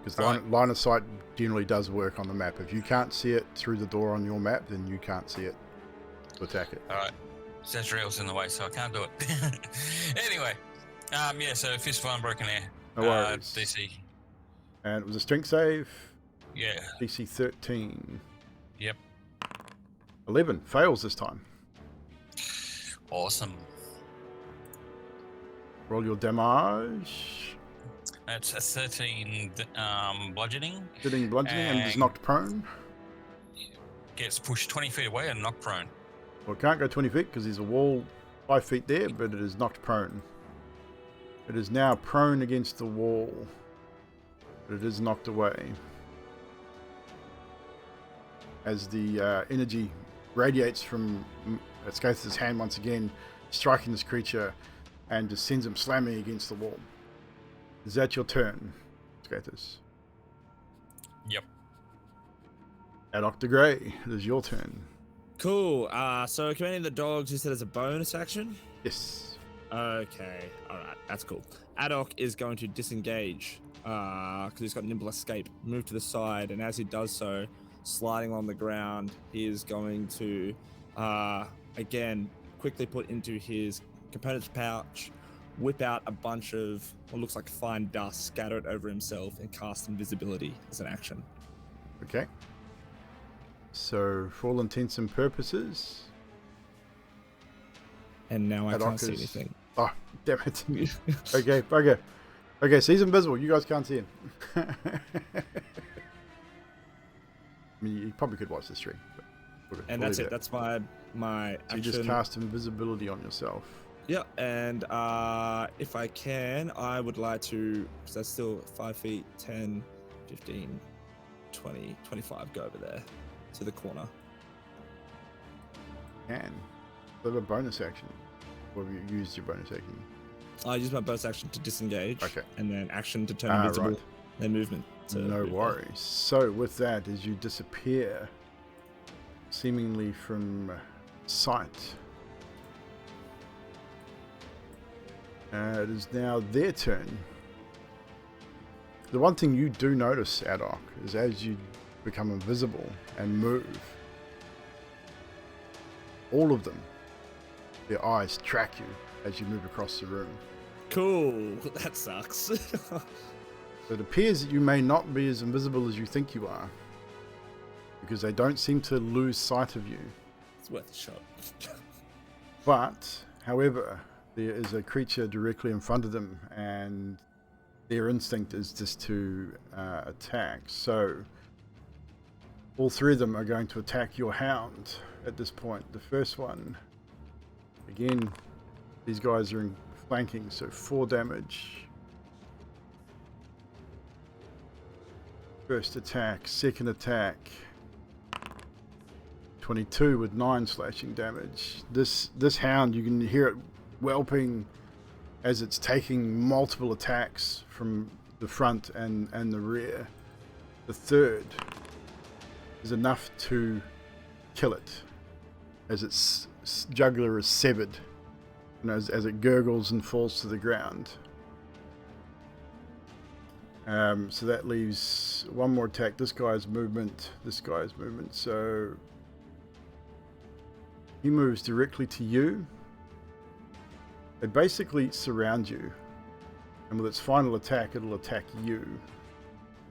Because Right. line of sight generally does work on the map. If you can't see it through the door on your map, then you can't see it to attack it. Alright. Zazrael's in the way, so I can't do it. Anyway. Yeah, so Fist of Unbroken Air. No worries. DC. And it was a strength save. Yeah. DC 13. Yep. 11. Fails this time. Awesome. Roll your damage. That's a 13 bludgeoning. Hitting bludgeoning and is And- knocked prone. Gets pushed 20 feet away and knocked prone. Well, it can't go 20 feet because there's a wall 5 feet there, but it is knocked prone. It is now prone against the wall, but it is knocked away. As the energy radiates from Skathis' hand once again, striking this creature and just sends him slamming against the wall. Is that your turn, Skathis? Yep. Adok de Grey, it is your turn. Cool. So commanding the dogs, you said as a bonus action? Yes. Okay. Alright, that's cool. Adok is going to disengage because he's got nimble escape. Move to the side, and as he does so, sliding on the ground, he is going to again quickly put into his components pouch, whip out a bunch of what looks like fine dust, scatter it over himself, and cast invisibility as an action. Okay. So, for all intents and purposes, And now I Adok can't see is- anything. oh, damn it. Okay, bugger. Okay, so he's invisible. You guys can't see him. I mean, you probably could watch the stream. But And we'll that's leave it. That's my So action. you just cast invisibility on yourself. Yeah, and if I can, I would like to, because that's still 5 feet, 10, 15, 20, 25 go over there to the corner. And a little bonus action. Or have you used your bonus action? I use my bonus action to disengage. Okay. And then action to turn invisible. Right. Then movement. No worries. So with that, as you disappear, seemingly from sight, it is now their turn. The one thing you do notice, Adok, is as you become invisible and move, all of them, their eyes track you as you move across the room. Cool. That sucks. So it appears that you may not be as invisible as you think you are, because they don't seem to lose sight of you. It's worth a shot. But, however, there is a creature directly in front of them, and their instinct is just to attack. So all three of them are going to attack your hound at this point. The first one, again, these guys are in flanking, so 4 damage. First attack, second attack, 22 with 9 slashing damage. This hound, you can hear it whelping as it's taking multiple attacks from the front and the rear. The third is enough to kill it as its jugular is severed, and as it gurgles and falls to the ground. So that leaves one more attack. This guy's movement, so he moves directly to you. They basically surround you, and with its final attack, it'll attack you.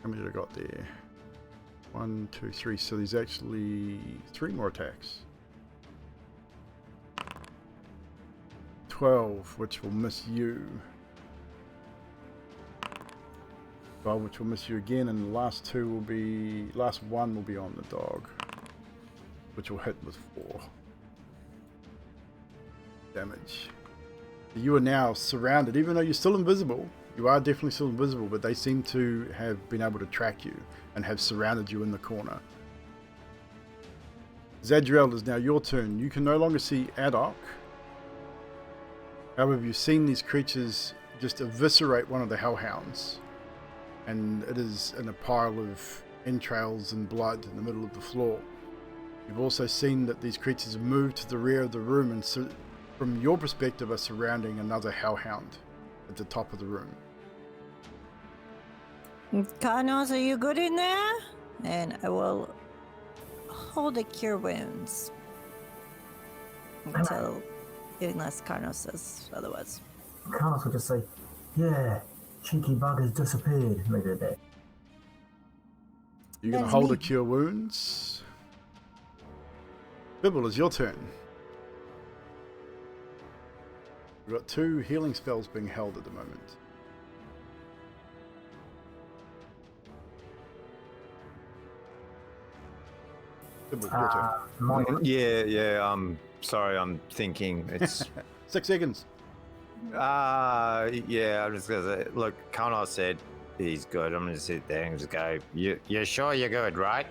How many did I got there? 1, 2, 3. So there's actually 3 more attacks. 12, which will miss you. 12, which will miss you again, and the last one will be on the dog, which will hit with 4 damage. You are now surrounded, even though you're still invisible. You are definitely still invisible, but they seem to have been able to track you and have surrounded you in the corner. Zadriel, is now your turn. You can no longer see Adok. However, you've seen these creatures just eviscerate one of the hellhounds, and it is in a pile of entrails and blood in the middle of the floor. You've also seen that these creatures have moved to the rear of the room and from your perspective are surrounding another hellhound at the top of the room. Carnos, are you good in there? And I will hold a cure wounds until, unless Carnos says otherwise. Carlos will just say, yeah, cheeky bugger's disappeared. Maybe a bit. You're going to That's hold me. a cure wounds. Bibble, it's your turn. We've got 2 healing spells being held at the moment. Bibble, your turn. Mine, Yeah. Sorry, I'm thinking. It's 6 seconds. yeah. I'm just gonna say. Look, Connor said he's good. I'm gonna sit there and just go. You're sure you're good, right?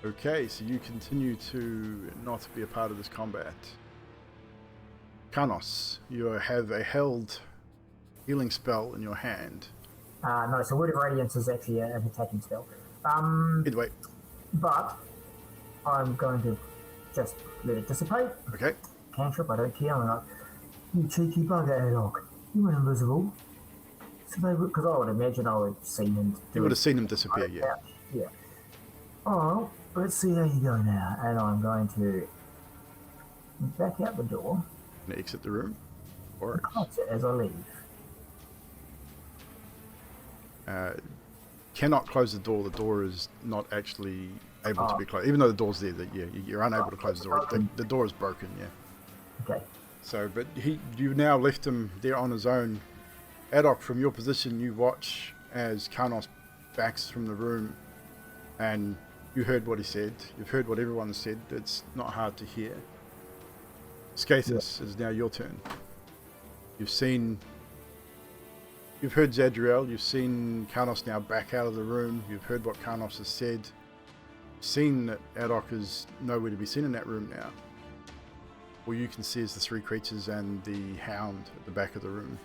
Okay, so you continue to not be a part of this combat. Kanos, you have a held healing spell in your hand. no, so Word of Radiance is actually an attacking spell. Either way. But I'm going to just let it dissipate. Okay. Cantrip, I don't care. I'm like, you cheeky bugger, Adok. You were invisible. So they would, because I would imagine I would have seen him. You would have seen him disappear, yeah. Yeah. Oh, let's see how you go now. And I'm going to back out the door. Gonna exit the room. Or Close it as I leave. cannot close the door. The door is not actually able to be closed. Even though the door's there, you're unable to close the door. The door is broken, yeah. Okay. So, but you've now left him there on his own. Adok, from your position, you watch as Karnos backs from the room, and you heard what he said. You've heard what everyone said. It's not hard to hear. Skathis, is now your turn. You've seen You've heard Zadriel, you've seen Karnos now back out of the room, you've heard what Karnos has said, seen that Adok is nowhere to be seen in that room now. All you can see is the three creatures and the hound at the back of the room.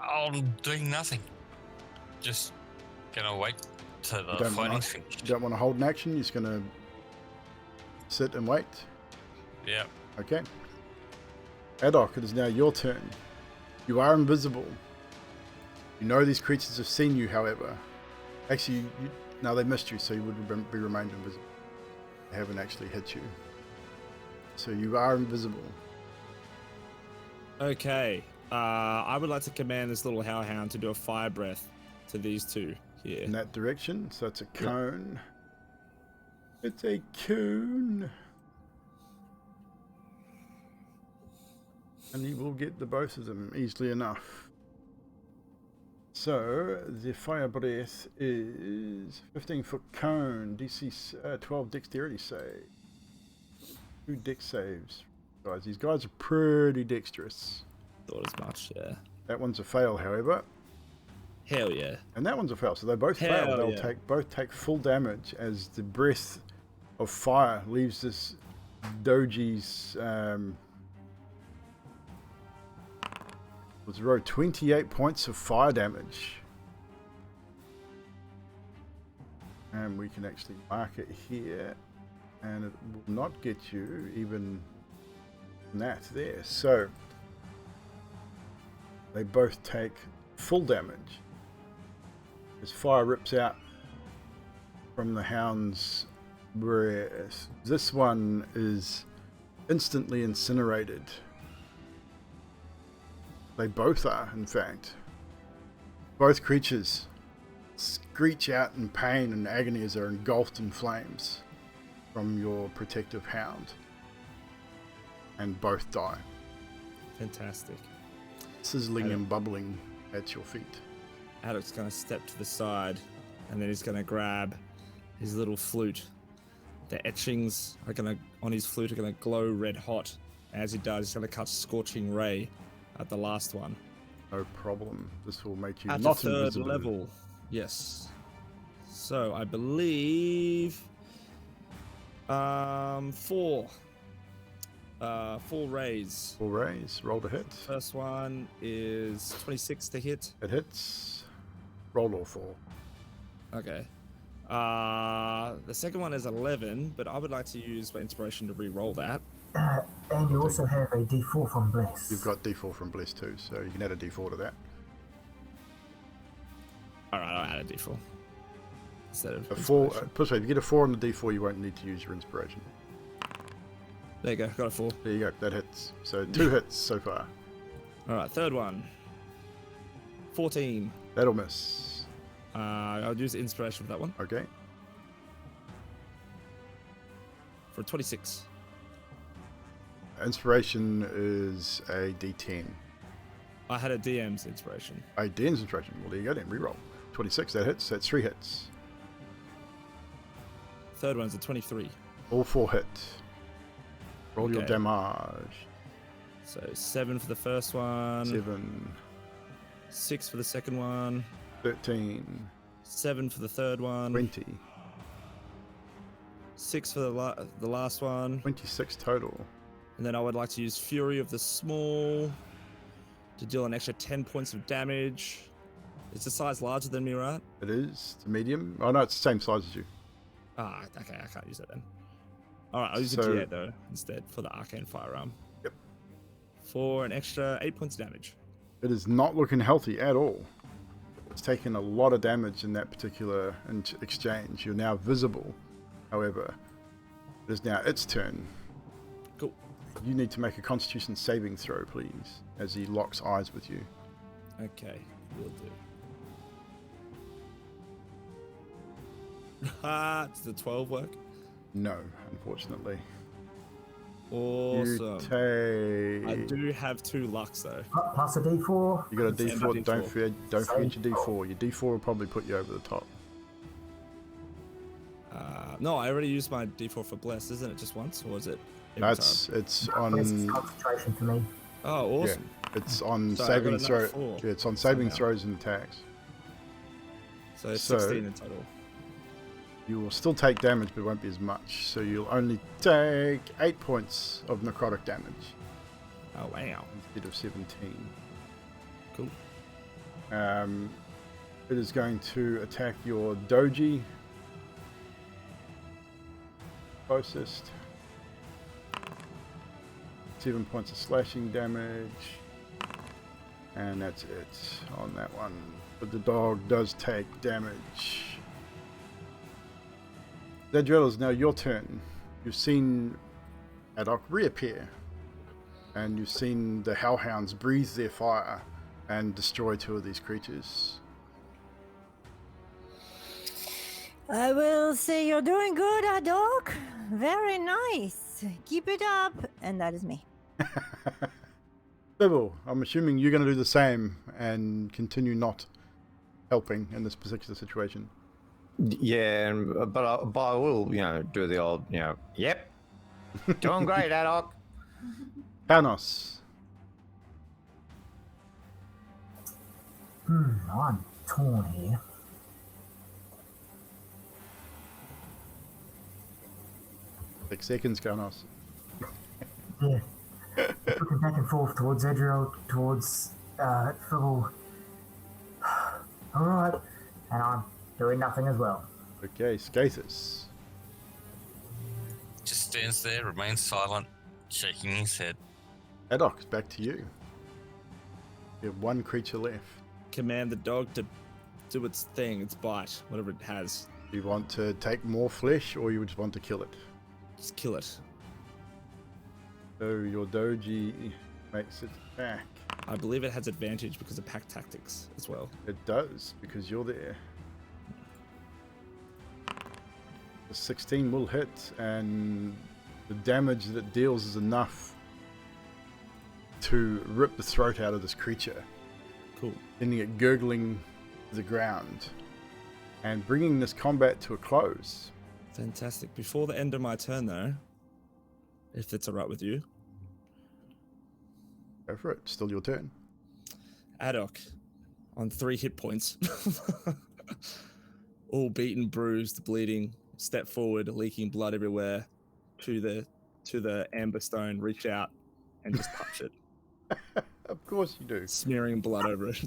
I'm doing nothing. Just gonna wait till the fighting's finished. You don't want to hold an action, you're just going to sit and wait? Yeah. Okay. Adok, it is now your turn. You are invisible. You know these creatures have seen you, however. Actually, no, they missed you, so you would be remained invisible. They haven't actually hit you. So you are invisible. Okay. I would like to command this little hellhound to do a fire breath to these two here. In that direction, so it's a cone. It's a cone. And you will get the both of them easily enough. So, the fire breath is 15-foot cone, DC 12 dexterity save. 2 dex saves. Guys, these guys are pretty dexterous. Thought as much, yeah. That one's a fail, however. Hell yeah. And that one's a fail, so they both fail. Hell They'll yeah. both take full damage as the breath of fire leaves this doji's let's roll 28 points of fire damage. And we can actually mark it here, and it will not get you even that there. So they both take full damage as fire rips out from the hound's breath. This one is instantly incinerated. They both are, in fact. Both creatures screech out in pain and agony as they're engulfed in flames from your protective hound. And both die, Fantastic. sizzling and bubbling at your feet. Adok's going to step to the side, and then he's going to grab his little flute. The etchings are going to, on his flute, are going to glow red hot. As he does, he's going to cast Scorching Ray at the last one. No problem. This will make you At not the third invisible. level. Yes. So I believe 4 rays. 4 rays. Roll to hit. First one is 26 to hit. It hits. Roll all 4. Okay. The second one is 11, but I would like to use my inspiration to re-roll that. And you also have a D4 from Bless. You've got D4 from Bliss too, so you can add a D4 to that. Alright, I'll add a D4. Instead of A 4. inspiration. Plus, if you get a 4 on the D4, you won't need to use your inspiration. There you go, got a 4. There you go. That hits. So 2 hits so far. Alright, third one. 14. That'll miss. I'll use inspiration for that one. Okay. For 26. Inspiration is a D10. I had a DM's inspiration. A DN's inspiration. Well, there you go then. Reroll. 26. That hits. That's 3 hits. Third one's a 23. All 4 hit. Roll your Okay. damage. So 7 for the first one. 7. 6 for the second one. 13. 7 for the third one. 20. 6 for the last one. 26 total. And then I would like to use Fury of the Small to deal an extra 10 points of damage. It's a size larger than me, right? It is. It's a medium. Oh, no, it's the same size as you. Ah, okay, I can't use that then. Alright, I'll use So- a D8 though, instead, for the Arcane Firearm. Yep. For an extra 8 points of damage. It is not looking healthy at all. It's taken a lot of damage in that particular exchange. You're now visible. However, it is now its turn. Cool. You need to make a Constitution saving throw, please, as he locks eyes with you. Okay, will do. Does the 12 work? No, unfortunately. Awesome. You I take. do have 2 lucks though. Plus a D4. You got a Same D4. D4. Don't forget your D4. Your D4 will probably put you over the top. No, I already used my D4 for Bless, isn't it? Just once, or is it? every It's Versus on concentration for me. Oh, awesome. it's on So I got saving another throw. 4 Yeah, it's on saving somehow. throws and attacks. So So- 16 in total. You will still take damage, but it won't be as much. So you'll only take 8 points of necrotic damage Oh, wow. instead of 17. Cool. It is going to attack your doji closest. 7 points of slashing damage. And that's it on that one. But the dog does take damage. Zadriel, is now your turn. You've seen Adok reappear. And you've seen the hellhounds breathe their fire and destroy 2 of these creatures. I will say you're doing good, Adok. Very nice. Keep it up. And that is me. Bibble, I'm assuming you're going to do the same and continue not helping in this particular situation. Yeah, but I will, do the old, yep. Doing great, Adok. Panos, I'm torn here. Six seconds, Panos. Yeah. Looking back and forth towards Edriel, towards Fibble. Alright. And I'm doing nothing as well. Okay, Skathis. Just stands there, remains silent, shaking his head. Adok, back to you. You have 1 creature left. Command the dog to do its thing, its bite, whatever it has. Do you want to take more flesh or you just want to kill it? Just kill it. So your doji makes its attack. I believe it has advantage because of pack tactics as well. It does, because you're there. The 16 will hit, and the damage that it deals is enough to rip the throat out of this creature, Cool. ending it gurgling to the ground, and bringing this combat to a close. Fantastic. Before the end of my turn, though, if that's alright with you, Go for it. Still your turn. Adok, on 3 hit points, all beaten, bruised, bleeding, step forward, leaking blood everywhere, to the amber stone, reach out and just touch it, Of course you do. smearing blood over it.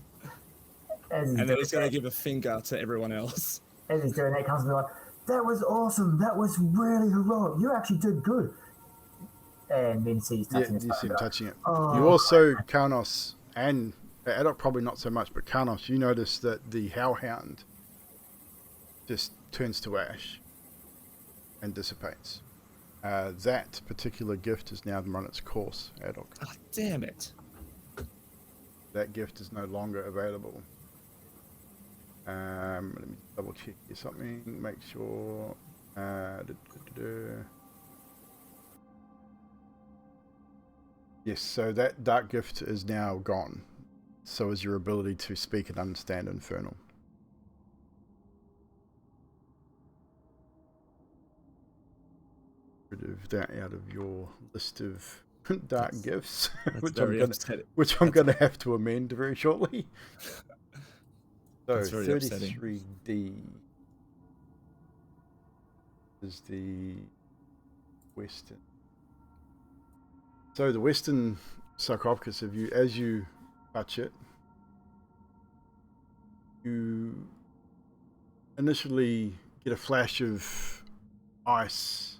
As he's And then doing he's going to that, give a finger to everyone else. as he's doing that, he comes to me like, that was awesome. That was really heroic. You actually did good. And then sees Yeah, touching his you see him phone. touching it. Oh, You also, Karnos, and Adok probably not so much, but Karnos, you notice that the hellhound just turns to ash and dissipates. That particular gift has now run its course, Adok. Oh, damn it. That gift is no longer available. Let me double check here something, make sure. Yes, so that dark gift is now gone. So is your ability to speak and understand Infernal. Rid of that out of your list of dark gifts, which I'm very gonna upsetting. which I'm going to have to amend very shortly. So That's very upsetting. 33D is the western. So the western sarcophagus, as you touch it, you initially get a flash of ice,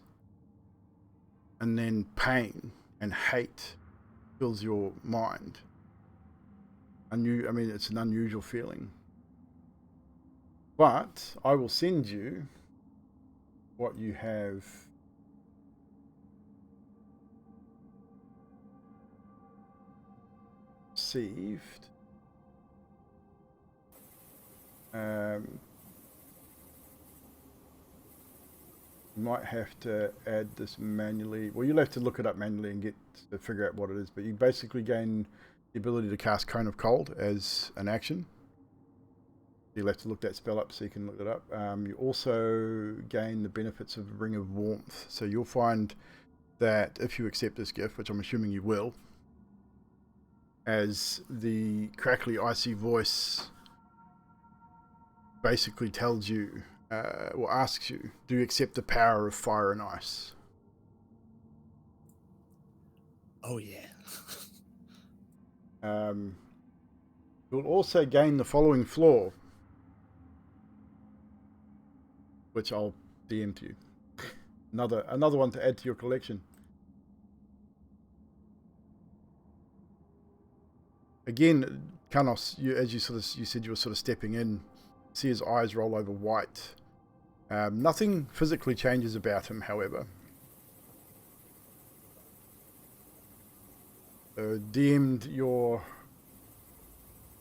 and then pain and hate fills your mind. It's an unusual feeling. But I will send you what you have received. You might have to add this manually. Well, you'll have to look it up manually and get to figure out what it is. But you basically gain the ability to cast Cone of Cold as an action. You'll have to look that spell up so you can look it up. You also gain the benefits of Ring of Warmth. So you'll find that if you accept this gift, which I'm assuming you will, as the crackly, icy voice basically tells you, or asks you, do you accept the power of fire and ice? Oh yeah. You'll also gain the following floor, which I'll DM to you. Another one to add to your collection. Again, Kanos, you said you were sort of stepping in. See his eyes roll over white. Nothing physically changes about him, however. DM'd your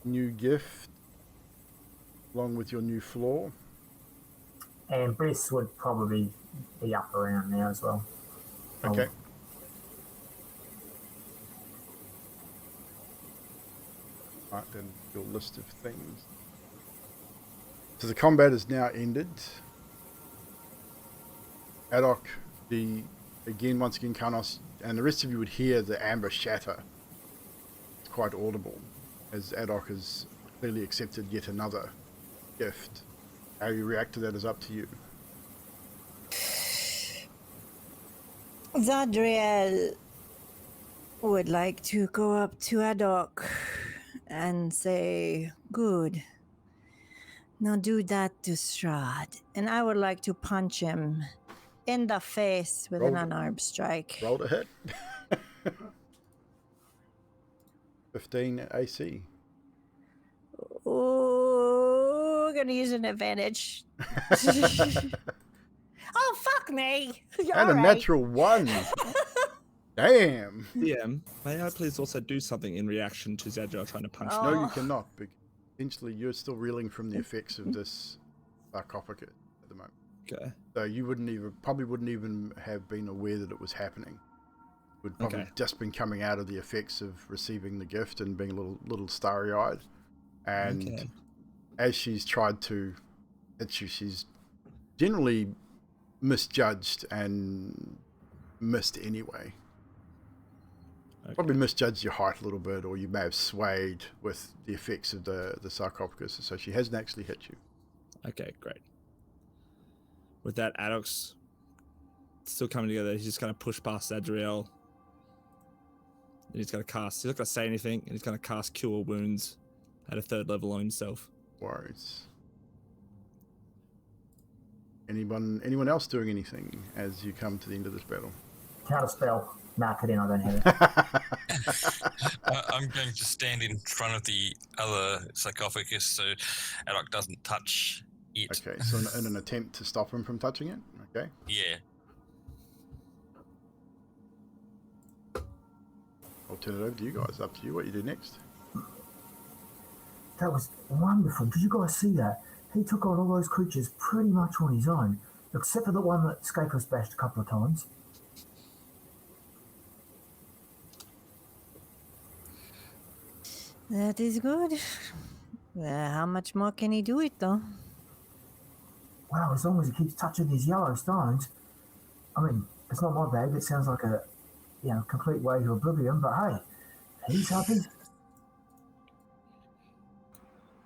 new gift along with your new floor. And Briss would probably be up around now as well. Okay. Right, then your list of things. So the combat is now ended. Adok, once again, Karnos, and the rest of you would hear the amber shatter. It's quite audible, as Adok has clearly accepted yet another gift. How you react to that is up to you. Zadriel would like to go up to Adok and say, good. Now do that to Strahd. And I would like to punch him in the face with an unarmed strike. Roll to hit. 15 AC. Oh, gonna use an advantage. Oh, fuck me. And a natural 1. Damn. DM, may I please also do something in reaction to Zadriel trying to punch me? No, you cannot. Potentially, you're still reeling from the effects of this sarcophagus at the moment. Okay. So you probably wouldn't even have been aware that it was happening. Would probably just been coming out of the effects of receiving the gift and being a little starry-eyed. And as she's tried to hit you, she's generally misjudged and missed anyway. Okay. Probably misjudged your height a little bit, or you may have swayed with the effects of the sarcophagus, so she hasn't actually hit you. Okay, great. With that, Adok's still coming together. He's just going to push past Zadriel. And he's going to cast. He's not going to say anything, and he's going to cast Cure Wounds at a 3rd level on himself. Worries. Anyone else doing anything as you come to the end of this battle? Counter spell. Nah, kidding, I don't have it. I'm going to stand in front of the other sarcophagus so Adok doesn't touch it. Okay, so in an attempt to stop him from touching it? Okay. Yeah. I'll turn it over to you guys. Up to you what you do next. That was wonderful. Did you guys see that? He took on all those creatures pretty much on his own, except for the one that Scape us bashed a couple of times. That is good. How much more can he do it, though? Wow, as long as he keeps touching these yellow stones. I mean, it's not my bag. It sounds like a, complete way to oblivion, but hey, he's happy.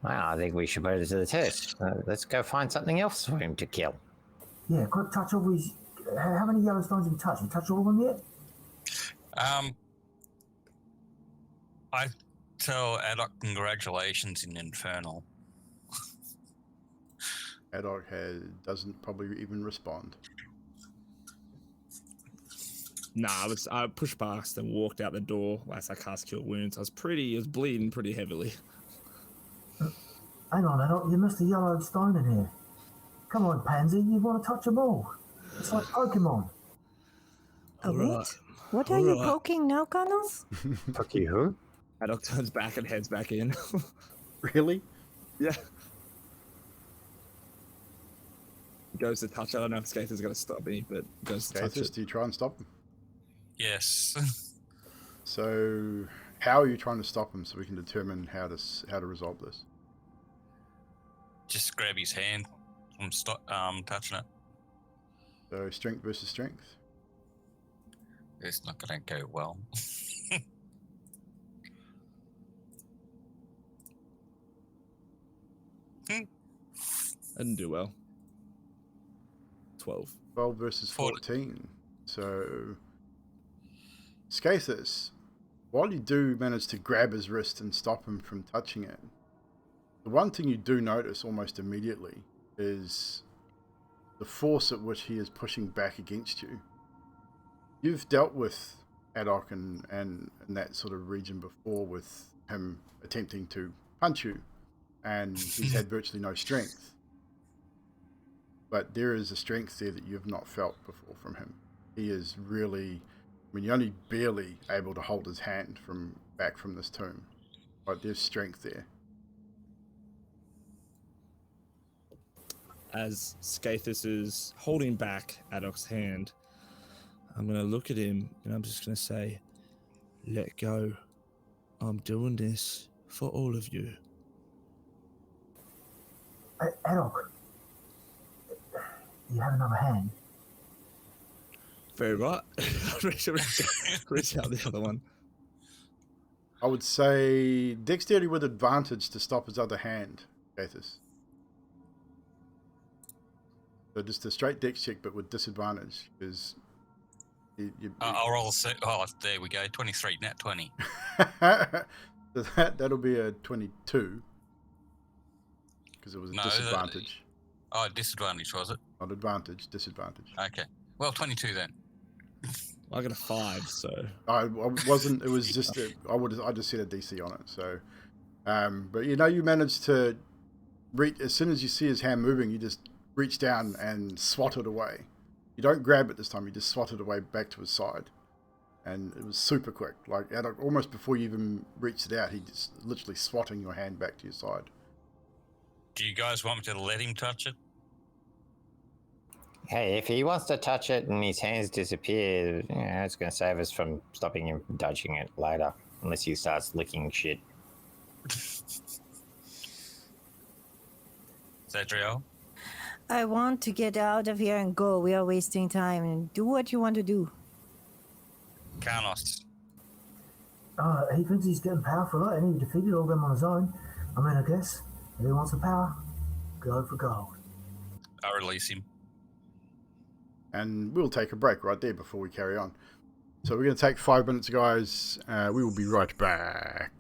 Well, I think we should put it to the test. Let's go find something else for him to kill. Yeah, quick touch all his... How many yellow stones have you touched? You touched all of them yet? I tell Adok congratulations in Infernal. Adok doesn't probably even respond. Nah, I pushed past and walked out the door as I cast Cure Wounds. I was bleeding pretty heavily. Hang on, Adok, you missed a yellow stone in here. Come on, Pansy, you want to touch them all. It's like Pokemon. Oh, what are you poking now, Connors? Fuck you, who? Adok turns back and heads back in. Really? Yeah. He goes to touch. I don't know if Skater's going to stop me, but he goes to touch it. Do you try and stop him? Yes. So, how are you trying to stop him so we can determine how to resolve this? Just grab his hand from touching it. So, strength versus strength? It's not going to go well. I didn't do well. 12. 12 versus 14. So, Scathus, while you do manage to grab his wrist and stop him from touching it, the one thing you do notice almost immediately is the force at which he is pushing back against you. You've dealt with Adok and in that sort of region before with him attempting to punch you, and he's had virtually no strength. But there is a strength there that you've not felt before from him. He is really, I mean, you're only barely able to hold his hand back from this tomb. But there's strength there. As Scathus is holding back Adok's hand, I'm going to look at him and I'm just going to say, let go. I'm doing this for all of you. Adok, you have another hand. Very right. reach out the other one. I would say dexterity with advantage to stop his other hand, Gathus. So just a straight dex check, but with disadvantage, because I'll roll there we go. 23, nat 20. So that'll be a 22, because it was a disadvantage. Disadvantage, was it? Not advantage, disadvantage. Okay. Well, 22 then. I got a 5, so I wasn't. It was just I just set a DC on it. So, but you managed to reach as soon as you see his hand moving. You just reach down and swat it away. You don't grab it this time. You just swat it away back to his side, and it was super quick. Like almost before you even reached it out, he just literally swatting your hand back to your side. Do you guys want me to let him touch it? Hey, if he wants to touch it and his hands disappear, it's going to save us from stopping him from touching it later, unless he starts licking shit. Zadriel? I want to get out of here and go. We are wasting time. And do what you want to do. Carnos. He thinks he's getting powerful, right? And he defeated all them on his own. I mean, I guess if he wants the power, go for gold. I release him. And we'll take a break right there before we carry on. So we're going to take 5 minutes, guys. We will be right back.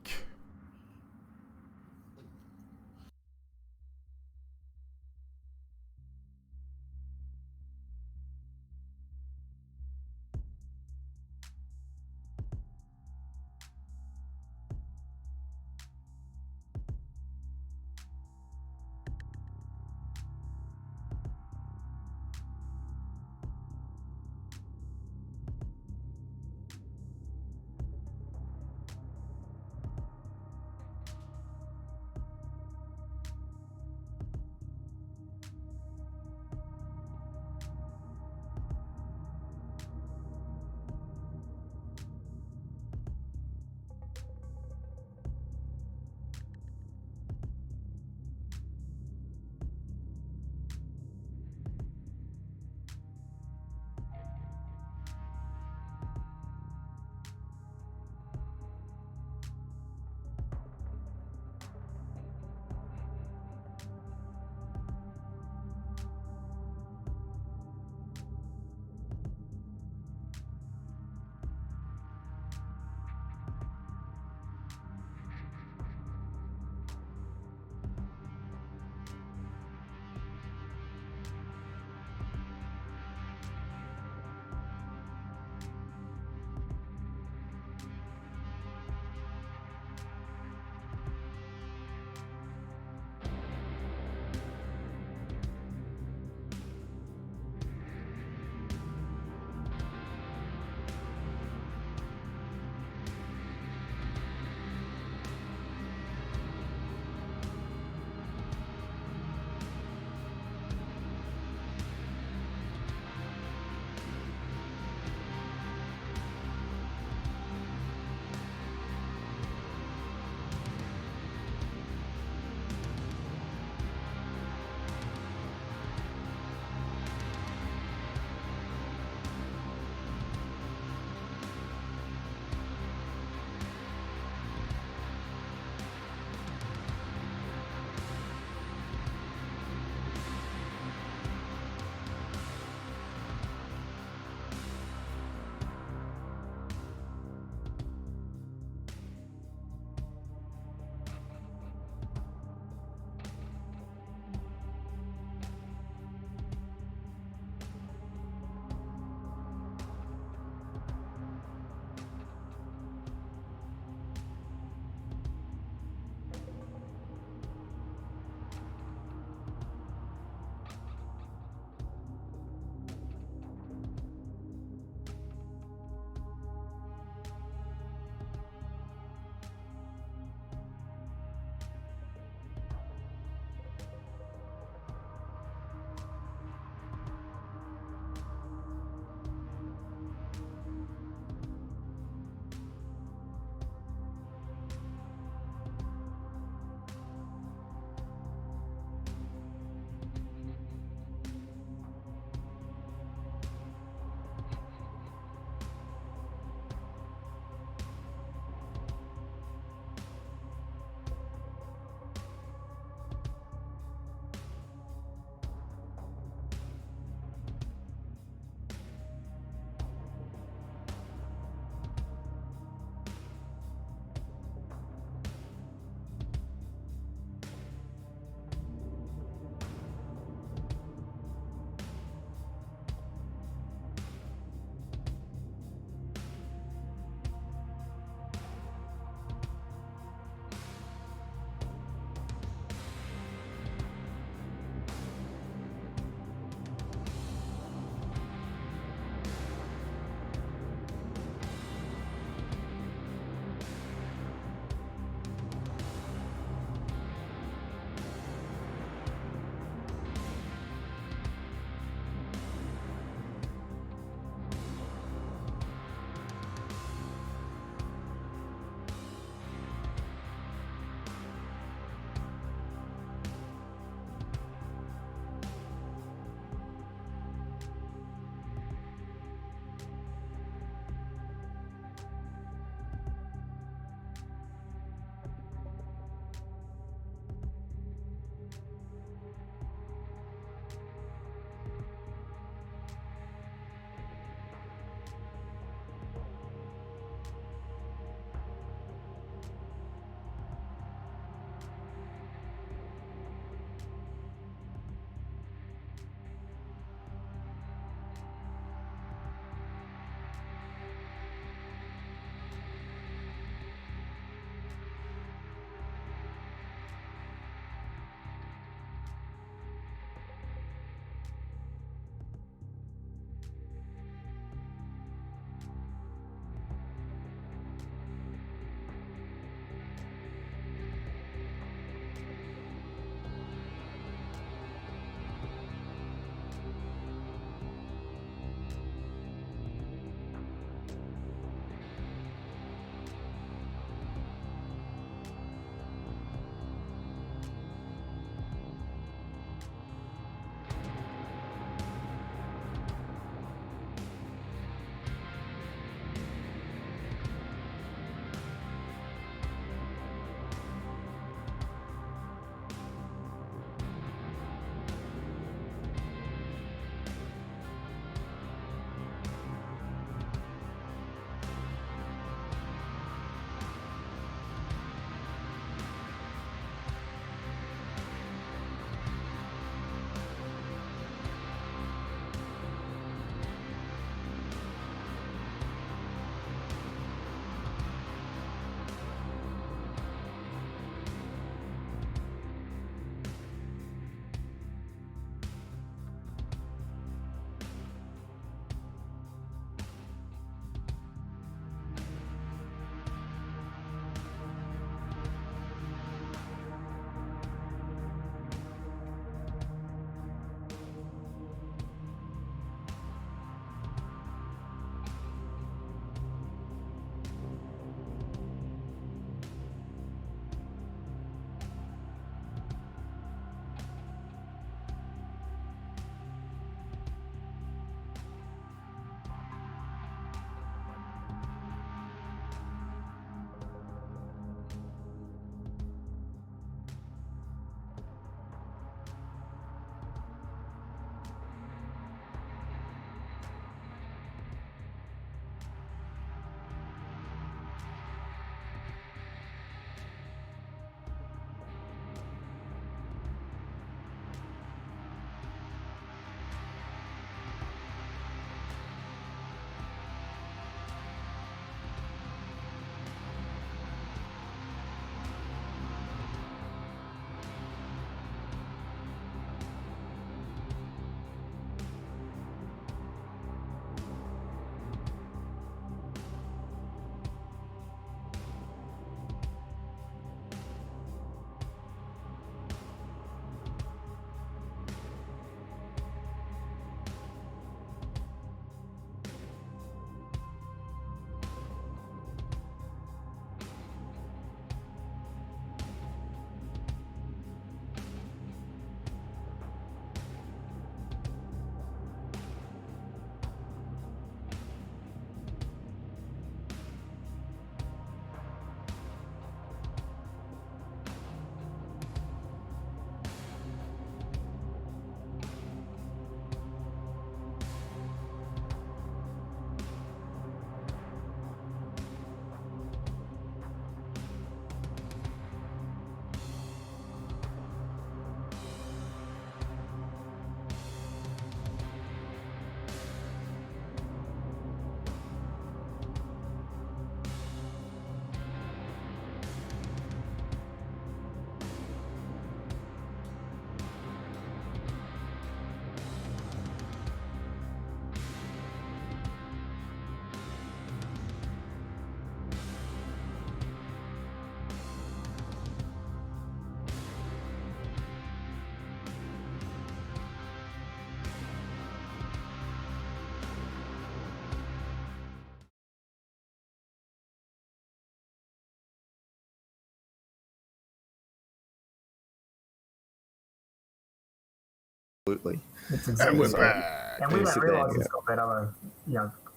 Absolutely. It's And exactly we're so. back. And we Yeah, don't sit there, realise yeah. he's got that other,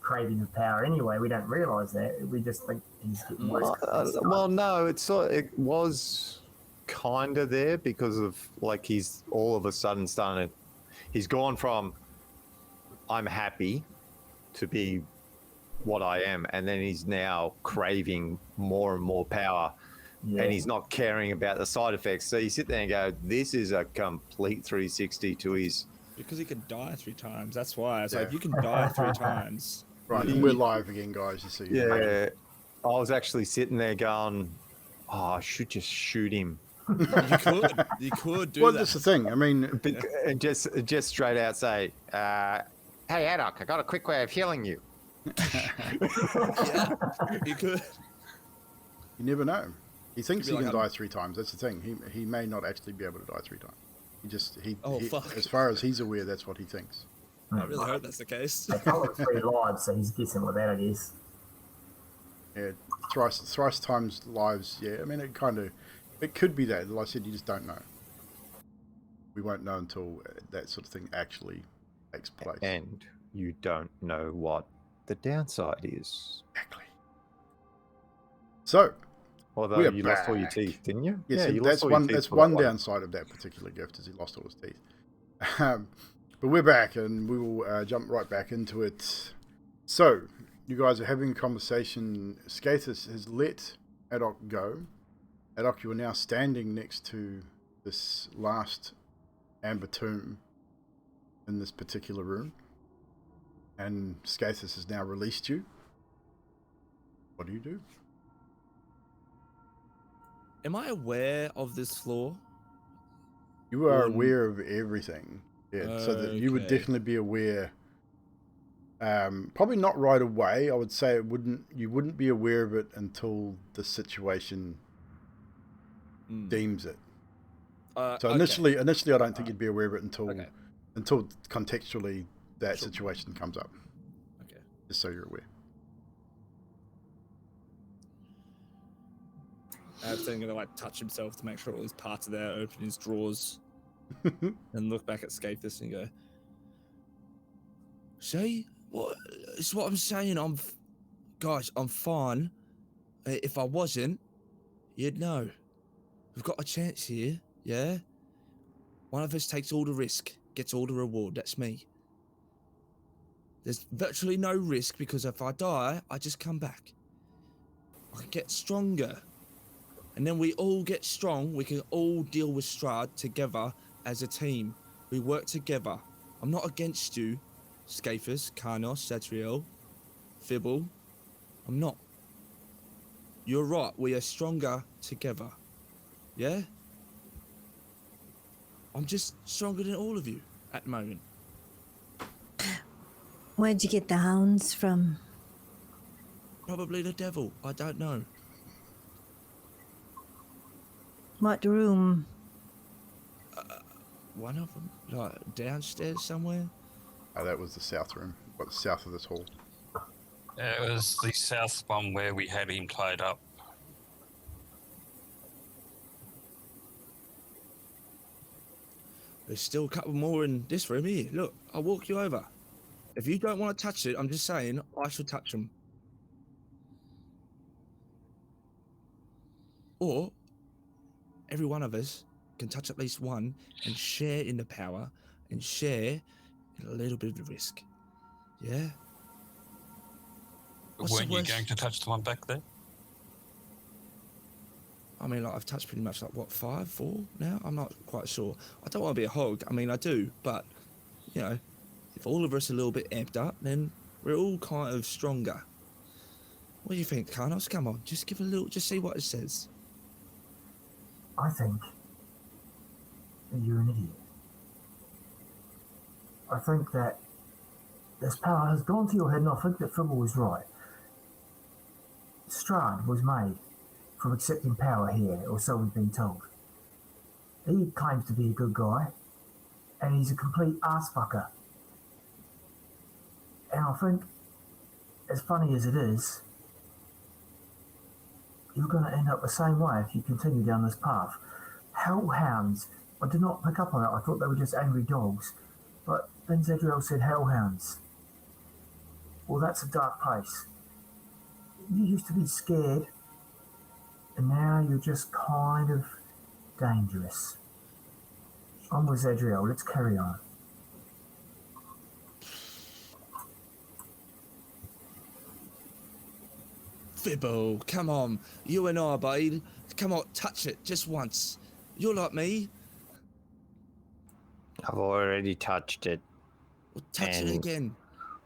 craving of power anyway. We don't realise that. We just think he's getting worse. Well, no, it was kind of there because of like he's all of a sudden started. He's gone from I'm happy to be what I am, and then he's now craving more and more power, Yeah. and he's not caring about the side effects. So you sit there and go, "This is a complete 360 to his." Because he can die 3 times. That's why. It's Yeah. like, if you can die 3 times. Right, and we're live again, guys. You see. Yeah, I was actually sitting there going, "Oh, I should just shoot him." You could do Well, that. that's the thing. I mean, And just straight out say, "Hey, Adok, I got a quick way of healing you." Yeah, you could. you never know. He thinks he Could be can like die 3 times. That's the thing. He may not actually be able to die 3 times. Oh, fuck. As far as he's aware, that's what he thinks. I really hope that's the case. They told him 3 lives, so he's guessing with that, I guess. Yeah, thrice times lives. Yeah, I mean, it could be that. Like I said, you just don't know. We won't know until that sort of thing actually takes place. And you don't know what the downside is. Exactly. So, Although we are you lost all your back. teeth, didn't you? yes, you that's lost all your one. teeth That's for one that downside of that particular gift, is he lost all his teeth. But we're back, and we will jump right back into it. So, you guys are having a conversation. Skathis has let Adok go. Adok, you are now standing next to this last amber tomb in this particular room, and Skathis has now released you. What do you do? Am I aware of this floor? You are Or- aware of everything, yeah. So that you would Okay. definitely be aware. Probably not right away. I would say you wouldn't be aware of it until the situation Mm. deems it. So Okay. initially, I don't think you'd be aware of it until Okay. contextually that Sure. situation comes up. Okay. Just so you're aware. Then gonna like touch himself to make sure all his parts are there, open his drawers, and look back at Skathis and go, "See, it's what I'm saying. Guys, I'm fine. If I wasn't, you'd know. We've got a chance here, yeah? One of us takes all the risk, gets all the reward. That's me. There's virtually no risk because if I die, I just come back. I get stronger. And then we all get strong. We can all deal with Strahd together as a team. We work together. I'm not against you, Skathis, Karnos, Satriel, Fibble. I'm not. You're right. We are stronger together. Yeah? I'm just stronger than all of you at the moment. Where'd you get the hounds from? Probably the devil. I don't know. What room? One of them, like downstairs somewhere. Oh, that was the south room. What's south of this hall? It was the south one where we had him tied up. There's still a couple more in this room here. Look, I'll walk you over. If you don't want to touch it, I'm just saying, I shall touch them. Or, every one of us can touch at least one and share in the power and share in a little bit of the risk. Yeah? What's the Weren't you worst? going to touch the one back there? I mean, like, I've touched pretty much, like, what, 5, 4 now? I'm not quite sure. I don't want to be a hog. I mean, I do, but, you know, if all of us are a little bit amped up, then we're all kind of stronger. What do you think, Karnos? Come on, just give a little, just see what it says. I think that you're an idiot. I think that this power has gone to your head, and I think that Fibble was right. Strahd was made from accepting power here, or so we've been told. He claims to be a good guy, and he's a complete arsfucker. And I think, as funny as it is, you're going to end up the same way if you continue down this path. Hellhounds I did not pick up on it. I thought they were just angry dogs. But then Zedriel said hellhounds. Well, that's a dark place. You used to be scared, and now you're just kind of dangerous. I'm with Zedriel. Let's carry on. Fibble, come on. You and I, babe. Come on, touch it just once. You're like me. I've already touched it. Well, touch it And- again.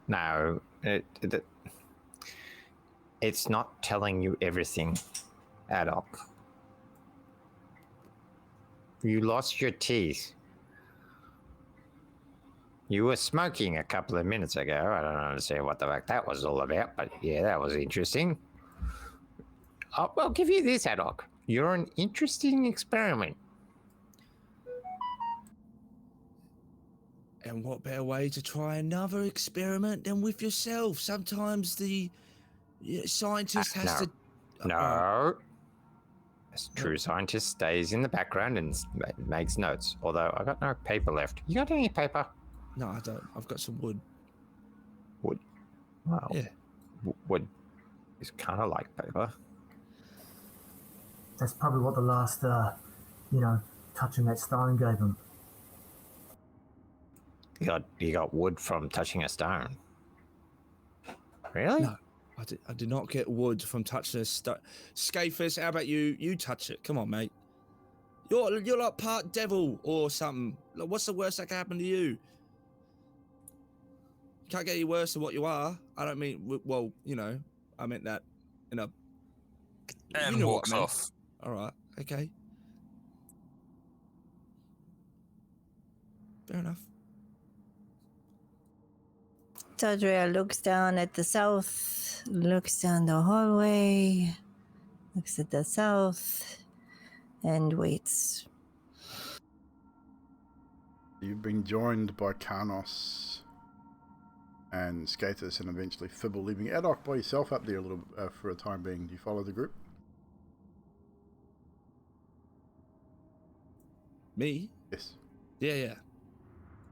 No, it's not telling you everything, Adok. You lost your teeth. You were smoking a couple of minutes ago. I don't understand what the fuck that was all about, but yeah, that was interesting. I'll give you this, Adok. You're an interesting experiment. And what better way to try another experiment than with yourself? Sometimes the scientist has to... No. A true scientist stays in the background and makes notes. Although I got no paper left. You got any paper? No, I don't. I've got some wood. Wood. Well, Yeah. wood is kind of like paper. That's probably what the last, touching that stone gave him. You got wood from touching a stone. Really? No, I did not get wood from touching a stone. Scaphus, how about you? You touch it. Come on, mate. You're like part devil or something. Like, what's the worst that can happen to you? You can't get any worse than what you are. I don't mean, well, I meant that in a... And you know walks what I meant. off. All right, okay. Fair enough. Tadria looks down at the south, looks down the hallway, looks at the south, and waits. You've been joined by Karnos and Skathis and eventually Fibble, leaving Adok by yourself up there a little for a time being. Do you follow the group? Me? Yes. Yeah.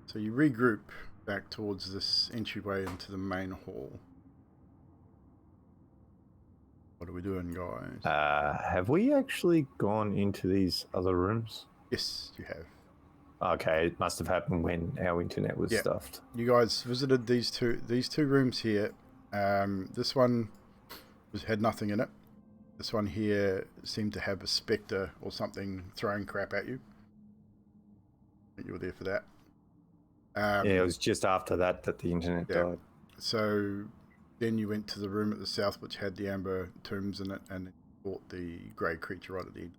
So you regroup back towards this entryway into the main hall. What are we doing, guys? Have we actually gone into these other rooms? Yes, you have. Okay, it must have happened when our internet was Yeah. stuffed. You guys visited these two rooms here. This one had nothing in it. This one here seemed to have a spectre or something throwing crap at you. You were there for that. Yeah, it was just after that the internet Yeah. died. So then you went to the room at the south, which had the amber tombs in it, and fought the grey creature right at the end.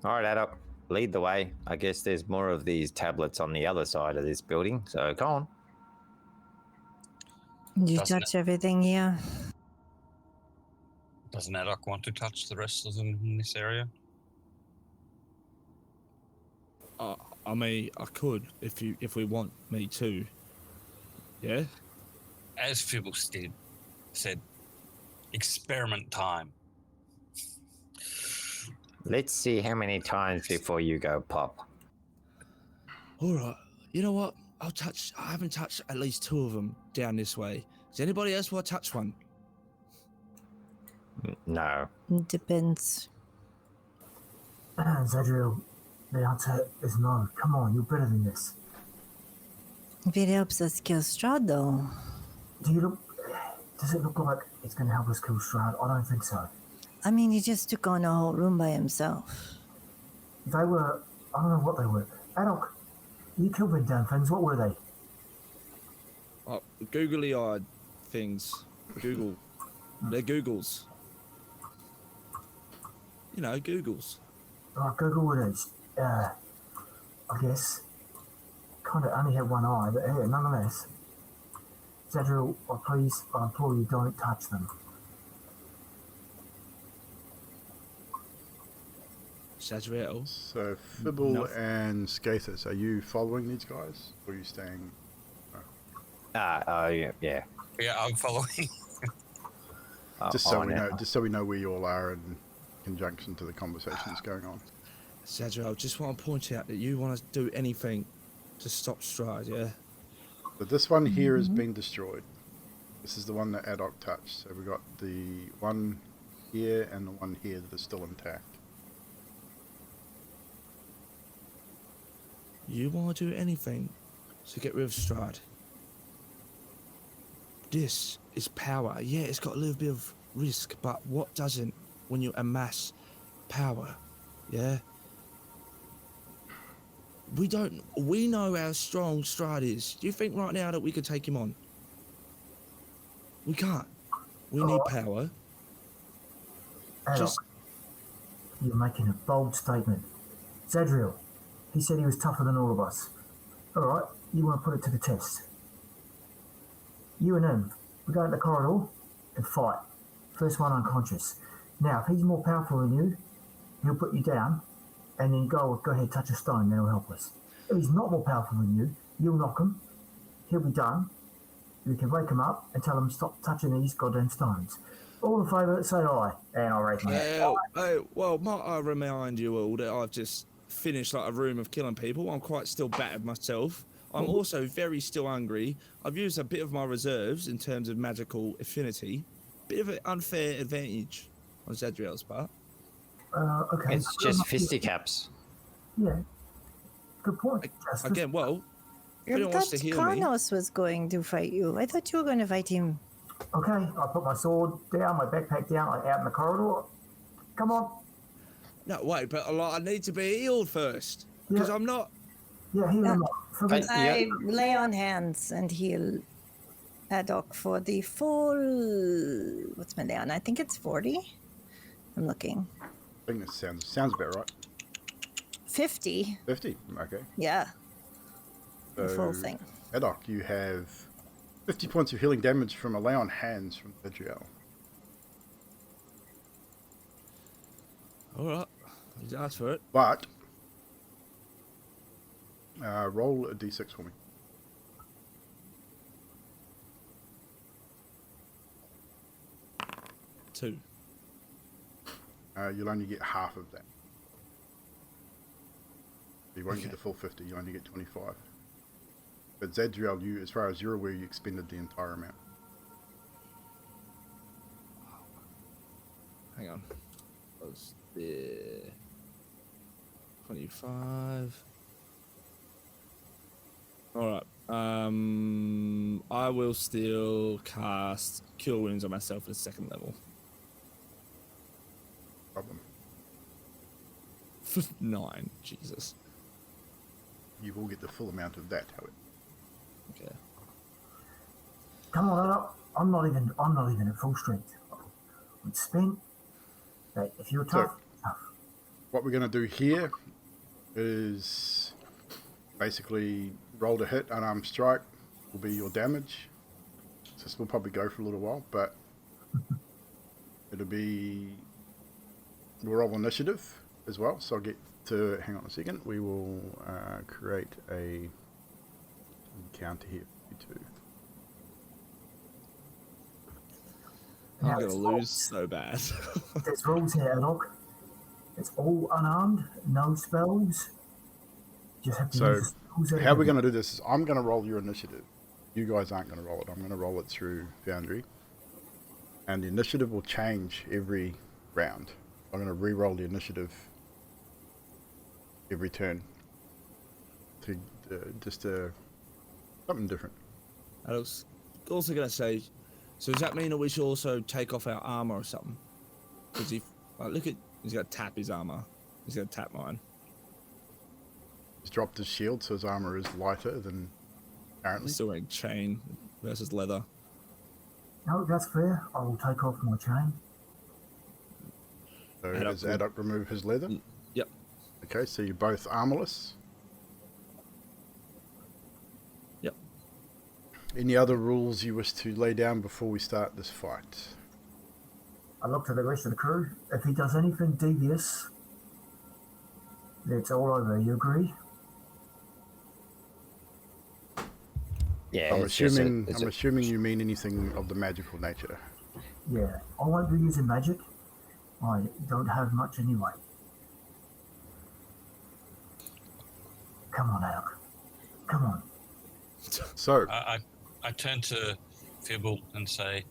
All right, Adok, lead the way. I guess there's more of these tablets on the other side of this building, so go on. You Doesn't touch everything here? Doesn't Adok want to touch the rest of them in this area? I mean, I could if we want me to. Yeah. As Fibbles said, experiment time. Let's see how many times before you go pop. All right. You know what? I haven't touched at least 2 of them down this way. Does anybody else want to touch one? No. Depends. Zedriel, the answer is no. Come on, you're better than this. If it helps us kill Strahd, though. Does it look like it's going to help us kill Strahd? I don't think so. I mean, he just took on a whole room by himself. They were, I don't know what they were. Adok, you killed them damn things. What were they? Oh, googly-eyed things. Google. They're Googles. You know, Googles. Oh, Google it is. I guess. Kind of only had one eye, but yeah, nonetheless. Zedriel, please, I implore you, don't touch them. Zedriel. So Fibble No. and Skathis, are you following these guys, or are you staying? Yeah. Yeah, I'm following. Just so we know where you all are and conjunction to the conversation that's going on. Zadriel, just want to point out that you want to do anything to stop Strahd, yeah? But this one here has been destroyed. This is the one that Adok touched. So we got the one here and the one here that is still intact. You want to do anything to get rid of Strahd. This is power. Yeah, it's got a little bit of risk, but what doesn't when you amass power? Yeah? We know how strong Strahd is. Do you think right now that we could take him on? We can't. We need power. Adok, you're making a bold statement. Zadriel, he said he was tougher than all of us. Alright, you want to put it to the test. You and him, we go in the corridor and fight. First one unconscious. Now, if he's more powerful than you, he'll put you down, and then go ahead, touch a stone, then he'll help us. If he's not more powerful than you, you'll knock him, he'll be done. You can wake him up and tell him stop touching these goddamn stones. All in favour, say aye, and I'll raise my hand. Well, might I remind you all that I've just finished like a room of killing people. I'm quite still battered myself. I'm also very still hungry. I've used a bit of my reserves in terms of magical affinity. Bit of an unfair advantage on Zadriel's part. Okay. It's just fisticaps. Yeah. Good point. Again, well, if I anyone wants thought to heal me... Karnos was going to fight you. I thought you were going to fight him. Okay, I put my sword down, my backpack down, out in the corridor. Come on. No, wait, but I need to be healed first. Because I'm not... Yeah, heal him up. I lay on hands and heal Adok for the full... What's my lay on? I think it's 40. I'm looking. I think this sounds about right. 50. 50, okay. Yeah. So, The full thing. Adok, you have 50 points of healing damage from a lay on hands from Zadriel. Alright, you asked for it. But, roll a d6 for me. Two. You'll only get half of that. You won't get the full 50, you only get 25. But Zadriel, you, as far as you're aware, you expended the entire amount. Hang on. Was there 25? Alright. I will still cast Cure Wounds on myself at the second level. Problem. 9. Jesus. You will get the full amount of that, however. Okay. Come on, Adok. I'm not even at full strength. I'm spent. Hey, if you're tough, tough. What we're going to do here is basically roll to hit, unarmed strike will be your damage. So this will probably go for a little while, but it'll be, we'll roll initiative as well. So I'll get to, hang on a second, we will create a counter here for you two. I'm going to lose so bad. There's rules here, Adok. It's all unarmed, no spells. Just have to So use the spells. how we're going to do this is I'm going to roll your initiative. You guys aren't going to roll it. I'm going to roll it through Foundry. And the initiative will change every round. I'm going to re-roll the initiative every turn. To something different. I was also going to say, so does that mean that we should also take off our armor or something? Because if, like, look at, he's got to tap his armor. He's going to tap mine. He's dropped his shield, so his armor is lighter than currently. He's still wearing chain versus leather. No, that's fair. I will take off my chain. So does Adok remove his leather? Yep. Okay, so you're both armorless. Yep. Any other rules you wish to lay down before we start this fight? I look to the rest of the crew. If he does anything devious, it's all over. You agree? Yeah, I'm it's just assuming you mean anything of the magical nature. Yeah. I won't be using magic. I don't have much anyway. Come on, Alec. Come on. So, I turn to Fibble and say,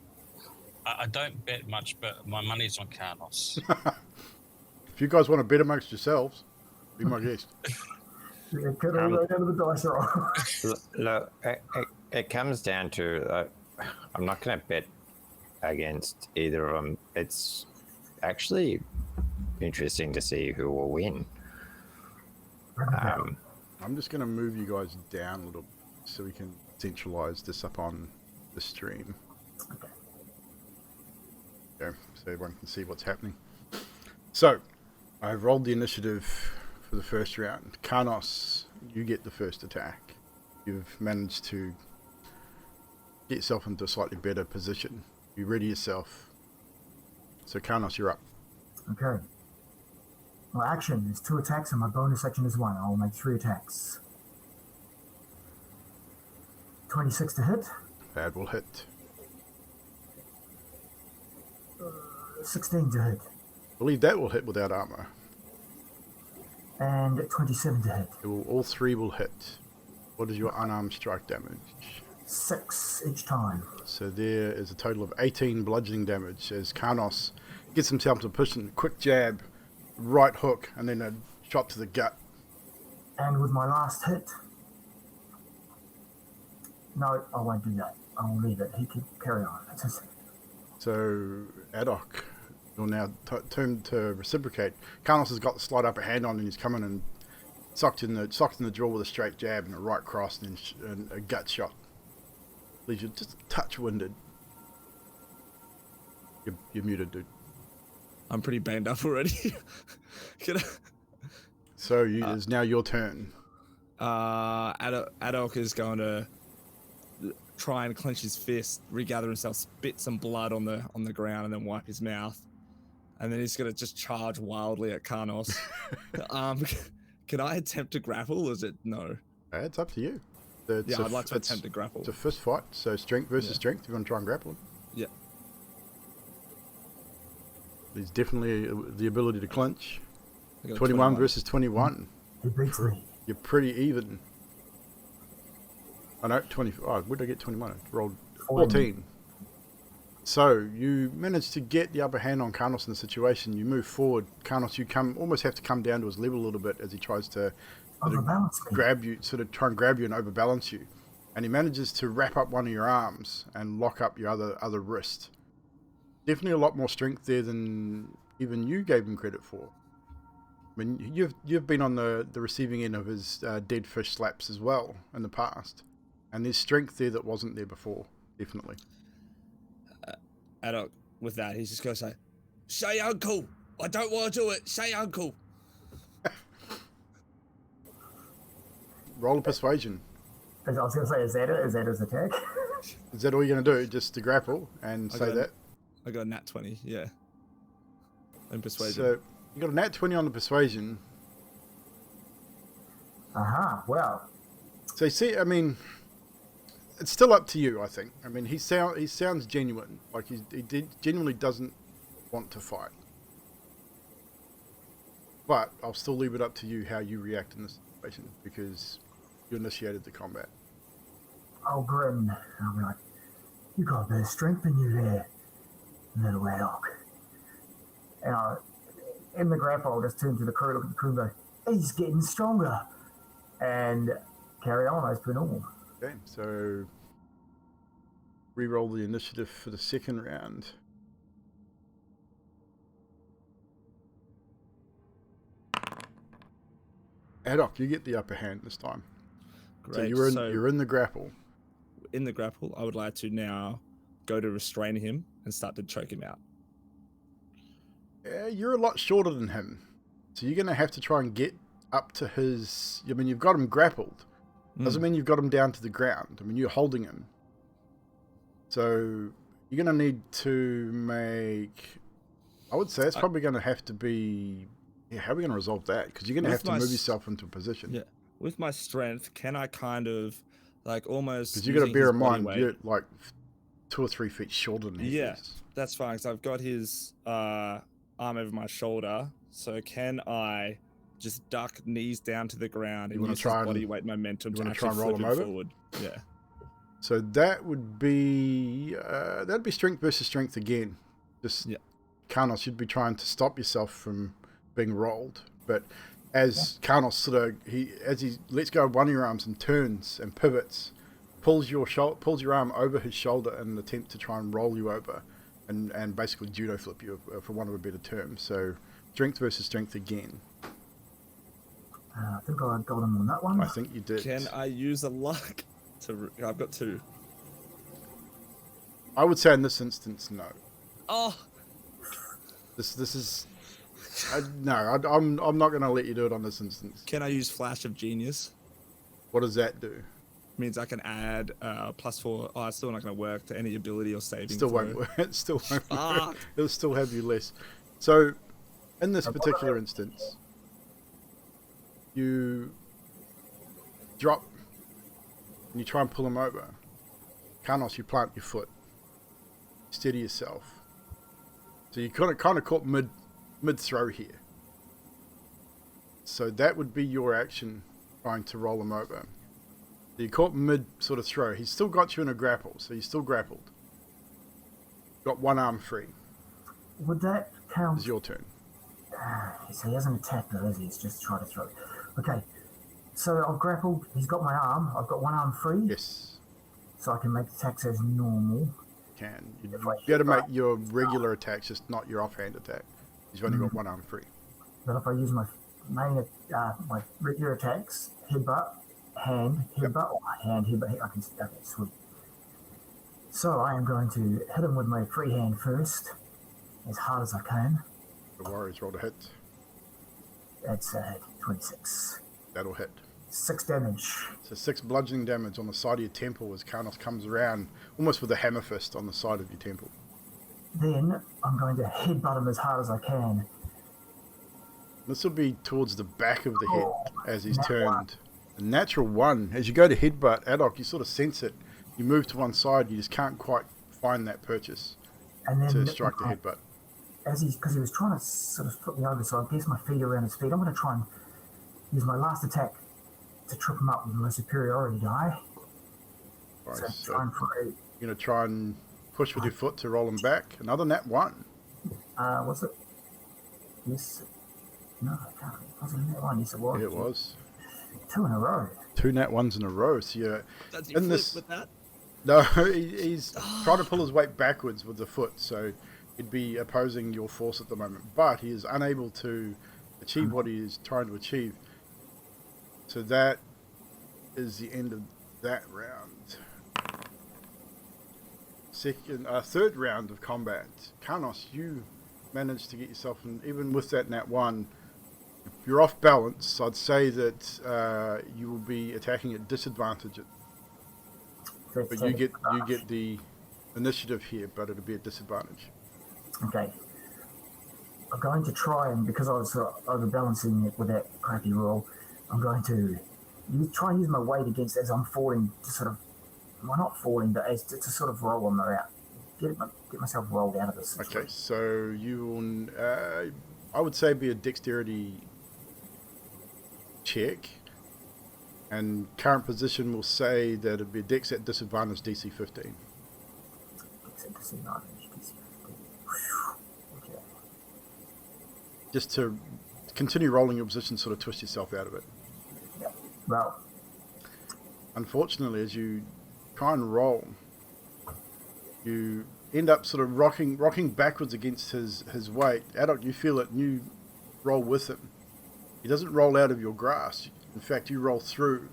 I don't bet much, but my money's on Carnos. if you guys want to bet amongst yourselves, be my guest. Yeah, can I write out of the dice roll? Look, it comes down to I'm not going to bet against either of them. It's actually interesting to see who will win. I'm just going to move you guys down a little bit so we can centralize this up on the stream. Okay, so everyone can see what's happening. So, I've rolled the initiative for the first round. Carnos, you get the first attack. You've managed to get yourself into a slightly better position. You ready yourself. So, Carnos, you're up. Okay. My action is 2 attacks and my bonus action is 1. I'll make 3 attacks. 26 to hit. That will hit. 16 to hit. I believe that will hit without armor. And 27 to hit. All 3 will hit. What is your unarmed strike damage? 6 each time. So there is a total of 18 bludgeoning damage as Carnos gets himself to push in, quick jab, right hook, and then a shot to the gut. And with my last hit... No, I won't do that. I will leave it. He can carry on. That's his... So, Adok, you'll now turn to reciprocate. Carnos has got the slight upper hand on and he's coming and socked in the jaw with a straight jab and a right cross and a gut shot. Leaves you just a touch winded. You're muted, dude. I'm pretty banged up already. So it's now your turn. Adok is going to try and clench his fist, regather himself, spit some blood on the ground, and then wipe his mouth. And then he's going to just charge wildly at Carnos. Can I attempt to grapple? Or is it no? It's up to you. I'd like to attempt to grapple. It's a fist fight, so strength versus strength. If you want to try and grapple him. Yeah. There's definitely the ability to clinch. 21 versus 21. He beats me. You're pretty even. I know, 20. Oh, where did I get 21? I rolled 14. So you managed to get the upper hand on Carnos in the situation. You move forward. Carnos, you almost have to come down to his level a little bit as he tries to grab you, try and grab you and overbalance you. And he manages to wrap up one of your arms and lock up your other wrist. Definitely a lot more strength there than even you gave him credit for. I mean, you've been on the receiving end of his dead fish slaps as well in the past. And there's strength there that wasn't there before, definitely. Adok, with that, he's just going to say uncle! I don't want to do it! Say uncle! Roll a persuasion. I was going to say, is that his attack? Is that all you're going to do? Just to grapple and say that? I got a nat 20, yeah. And persuasion. So, you got a nat 20 on the persuasion. Well. So you see, I mean, it's still up to you, I think. I mean, he sounds genuine. Like, he genuinely doesn't want to fight. But I'll still leave it up to you how you react in this situation, because you initiated the combat. I'll grin. I'll be like, you got a bit of strength in you there, little Adok. And in the grapple, I'll just turn to the crew, look at the crew and go, he's getting stronger. And carry on as per normal. Okay, so re-roll the initiative for the second round. Adok, you get the upper hand this time. Great. So you're in the grapple. In the grapple, I would like to now go to restrain him and start to choke him out. Yeah, you're a lot shorter than him. So you're going to have to try and get up to his... I mean, you've got him grappled. Doesn't mean you've got him down to the ground. I mean, you're holding him. So you're going to need to make... I would say it's probably going to have to be... Yeah, how are we going to resolve that? Because you're going to have to move yourself into a position. Yeah. With my strength, can I kind of, like, almost... Because you've got to bear in mind, you're like 2 or 3 feet shorter than he is. That's fine, because I've got his arm over my shoulder. So can I just duck knees down to the ground and use his body weight momentum to actually flip him forward? Yeah. So that would be that'd be strength versus strength again. Just Karnos, you'd be trying to stop yourself from being rolled, but as Karnos as he lets go of one of your arms and turns and pivots, pulls your arm over his shoulder in an attempt to try and roll you over, and basically judo flip you, for want of a better term. So strength versus strength again. I think I got him on that one. I think you did. Can I use a luck? I've got 2. I would say in this instance, no. Oh. This is. No, I'm not going to let you do it on this instance. Can I use Flash of Genius? What does that do? Means I can add +4. Oh, it's still not going to work to any ability or saving. Still won't work. It still won't work. It'll still have you less. So, in this particular instance, you drop and you try and pull him over. Karnos, you plant your foot. Steady yourself. So you kind of caught mid throw here. So that would be your action, trying to roll him over. So you caught mid sort of throw. He's still got you in a grapple, so you're still grappled. Got one arm free. Would that count? It's your turn. So he hasn't attacked though, has he? It's just try to throw. Okay. So I've grappled. He's got my arm. I've got one arm free. Yes. So I can make attacks as normal. You'd be able to make your regular attacks, just not your offhand attack. You've only got one arm free. But if I use my main, my regular attacks, headbutt, hand, headbutt, or hand, headbutt, I can. Okay, sweet. So I am going to hit him with my free hand first, as hard as I can. The Warriors roll to hit. That's 26. That'll hit. 6 damage. So 6 bludgeoning damage on the side of your temple as Karnos comes around, almost with a hammer fist on the side of your temple. Then I'm going to headbutt him as hard as I can. This will be towards the back of the head as he's turned. A natural 1. As you go to headbutt, Adok, you sort of sense it. You move to one side, you just can't quite find that purchase to strike the headbutt. Because he was trying to sort of flip me over, so I guess my feet around his feet. I'm going to try and use my last attack to trip him up with my superiority die. Right, so you're going to try and push with your foot to roll him back. Another nat 1. Was it? Yes. No, I can't. Was it nat 1? Yes, it was. Yeah, it was. 2 in a row. 2 nat 1s in a row. So you're Does he flip with that? No, he's trying to pull his weight backwards with the foot, so he'd be opposing your force at the moment. But he is unable to achieve what he is trying to achieve. So that is the end of that round. Third round of combat. Karnos, you managed to get yourself in, even with that nat 1, you're off balance. I'd say that you will be attacking at disadvantage. But you get the initiative here, but it'll be a disadvantage. Okay. I'm going to try, and because I was sort of overbalancing it with that crappy roll, I'm going to try and use my weight against as I'm falling to sort of, well, not falling, but as to sort of roll them out. Get myself rolled out of this situation. Okay, so you will, I would say, be a dexterity check. And current position will say that it'd be a dex at disadvantage DC 15. Dex at disadvantage DC 15. Okay. Just to continue rolling your position, sort of twist yourself out of it. Yeah. Well. Unfortunately, as you try and roll, you end up sort of rocking backwards against his weight. Adok, you feel it and you roll with him. He doesn't roll out of your grasp. In fact, you roll through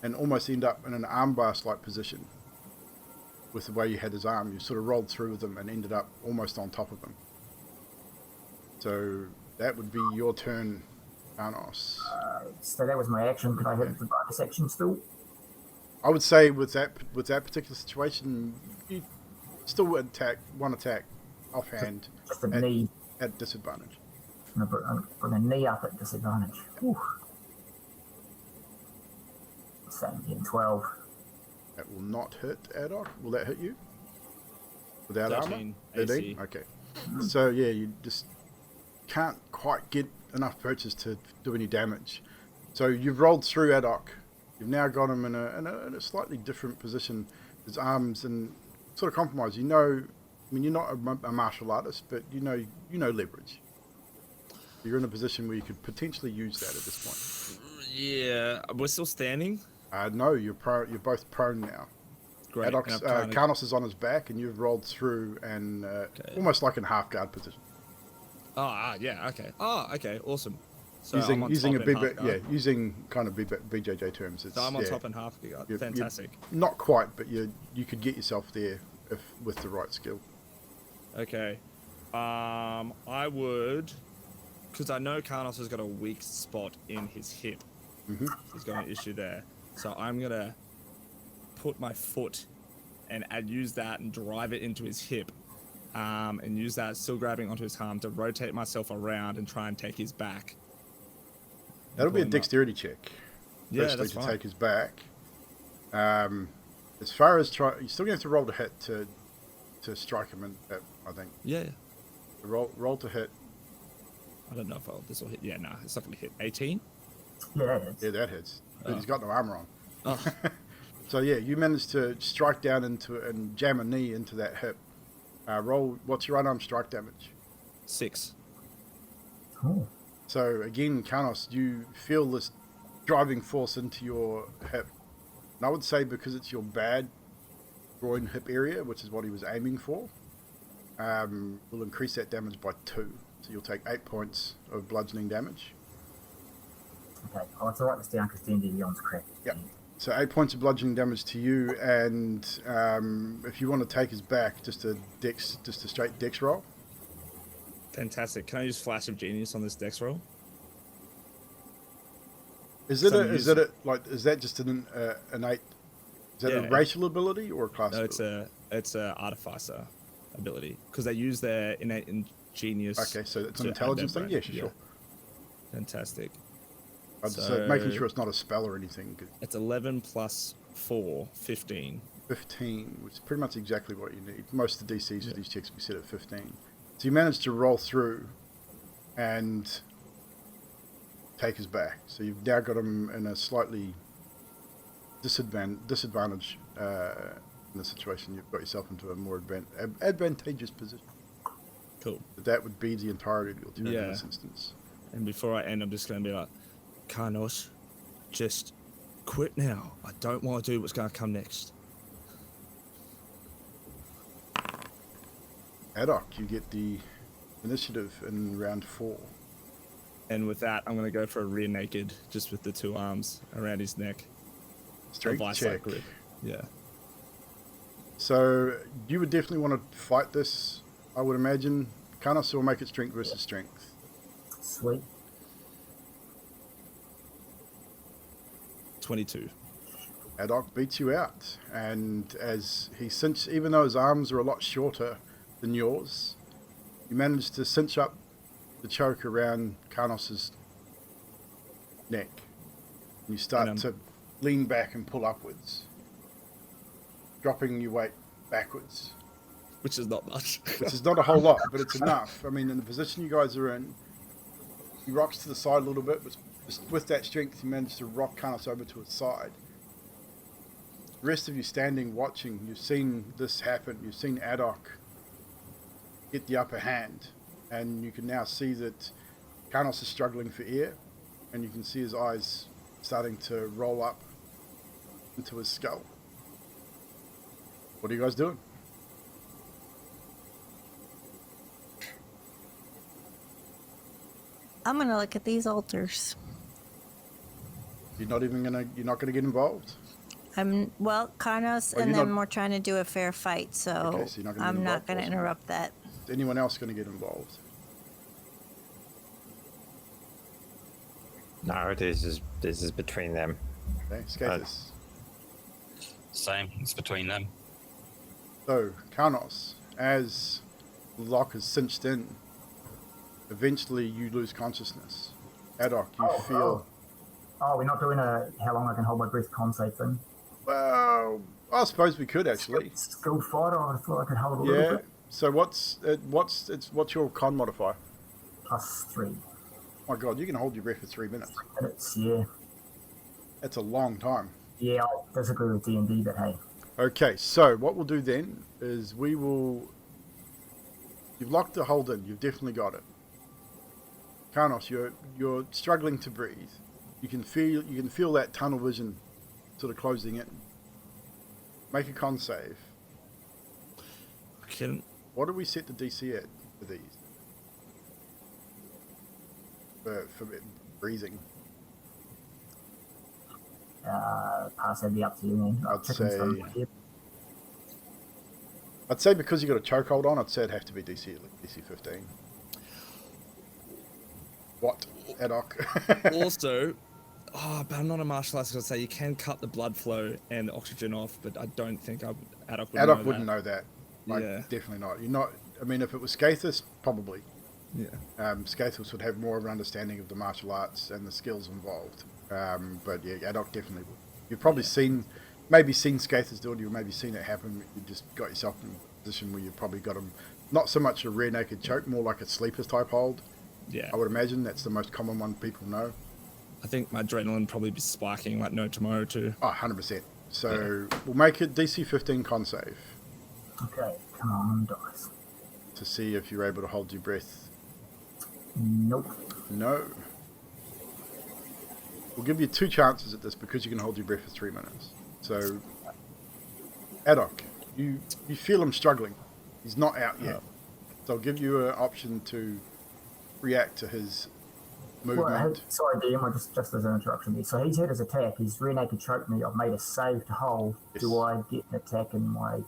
and almost end up in an armbar-like position with the way you had his arm. You sort of rolled through with him and ended up almost on top of him. So that would be your turn, Karnos. So that was my action. Could I hit the bonus action still? I would say with that particular situation, you still attack one attack offhand. Just a knee at disadvantage. Bring a knee up at disadvantage. Whew. Same again, 12. That will not hit Adok. Will that hit you? Without 13, armor? 13? Okay. So yeah, you just can't quite get enough purchase to do any damage. So you've rolled through Adok. You've now got him in a slightly different position. His arms and sort of compromise. You know, I mean, you're not a martial artist, but you know leverage. You're in a position where you could potentially use that at this point. Yeah, we're still standing. No, you're both prone now. Great. Karnos is on his back, and you've rolled through and almost like in half guard position. Yeah, okay. Okay, awesome. So using kind of BJJ terms. So I'm on top and half guard. Fantastic. Not quite, but you could get yourself there with the right skill. Okay. I would, because I know Karnos has got a weak spot in his hip. Mm-hmm. He's got an issue there. So I'm gonna put my foot and use that and drive it into his hip. And use that still grabbing onto his arm to rotate myself around and try and take his back. That'll be a dexterity check. Yeah, Firstly, that's to fine. take his back. As far as you're still going to have to roll to hit to strike him in that, I think. Yeah. Roll to hit. I don't know if this will hit. Yeah, nah, it's not going to hit. 18? Yeah, that hits. Yeah, that hits. But he's got no armor on. Oh. So yeah, you managed to strike down into it and jam a knee into that hip. Roll. What's your unarmed strike damage? 6. Oh. So again, Karnos, you feel this driving force into your hip. And I would say because it's your bad groin hip area, which is what he was aiming for, will increase that damage by 2. So you'll take 8 points of bludgeoning damage. Okay, I'll have to write this down because D&D Beyond's correct. Yep. So 8 points of bludgeoning damage to you, and if you want to take his back, just a straight dex roll. Fantastic. Can I use Flash of Genius on this dex roll? Is that just an innate? Is that a racial ability or a class? No, ability? it's a artificer ability because they use their innate genius. Okay, so it's an intelligence thing. Yeah, sure. Fantastic. So making sure it's not a spell or anything. It's 11 plus 4, 15. 15, which is pretty much exactly what you need. Most of the DCs for these checks we set at 15. So you managed to roll through and take his back. So you've now got him in a slightly disadvantage in the situation. You've got yourself into a more advantageous position. Cool. But that would be the entirety of your turn in this instance. And before I end, I'm just going to be like, Karnos, just quit now. I don't want to do what's going to come next. Adok, you get the initiative in round 4. And with that, I'm going to go for a rear naked, just with the 2 arms around his neck. Strength check. Grip. Yeah. So you would definitely want to fight this, I would imagine. Karnos will make it strength versus strength. Sweet. 22. Adok beats you out, and as he even though his arms are a lot shorter than yours, you manage to cinch up the choke around Karnos's neck. And you start to lean back and pull upwards, dropping your weight backwards. Which is not much. Which is not a whole lot, but it's enough. I mean, in the position you guys are in, he rocks to the side a little bit, but with that strength, you manage to rock Karnos over to his side. The rest of you standing watching, you've seen this happen. You've seen Adok get the upper hand, and you can now see that Karnos is struggling for air, and you can see his eyes starting to roll up into his skull. What are you guys doing? I'm gonna look at these altars. You're not gonna get involved? Karnos and them were trying to do a fair fight, so I'm not gonna interrupt that. Is anyone else gonna get involved? No, this is between them. Okay, Skatus. Same, it's between them. So, Karnos, as the lock is cinched in, eventually you lose consciousness. Adok, you feel... Oh, we're not doing a how long I can hold my breath con save thing? Well, I suppose we could actually. Skilled fighter, I thought I could hold a little bit. So what's your con modifier? +3. My God, you can hold your breath for 3 minutes. Minutes, yeah. That's a long time. Yeah, I disagree with D&D, but hey. Okay, so what we'll do then is we will... You've locked the hold in. You've definitely got it. Karnos, you're struggling to breathe. You can feel that tunnel vision sort of closing in. Make a con save. What do we set the DC at for these? For breathing. Pass, that'd be up to you, man. I'd say because you got a chokehold on, I'd say it'd have to be DC 15. What, Adok? Also, but I'm not a martial artist. I'd say you can cut the blood flow and the oxygen off, but I don't think Adok wouldn't know that. Like, yeah, definitely not. You're not. I mean, if it was Skathis, probably. Yeah. Skathis would have more of an understanding of the martial arts and the skills involved. But yeah, Adok definitely would. You've probably maybe seen Skathis do it. You've maybe seen it happen. You just got yourself in a position where you've probably got him. Not so much a rear naked choke, more like a sleepers type hold. Yeah. I would imagine that's the most common one people know. I think my adrenaline probably be spiking like no tomorrow too. Oh, 100%. So we'll make it DC 15 con save. Okay, come on, dice. To see if you're able to hold your breath. Nope. No. We'll give you 2 chances at this because you can hold your breath for 3 minutes. So, Adok, you feel him struggling. He's not out yet. So I'll give you an option to react to his movement. Well, sorry, DM, just as an interruption there. So he's had his attack. He's rear naked choked me. I've made a save to hold. Yes. Do I get an attack in my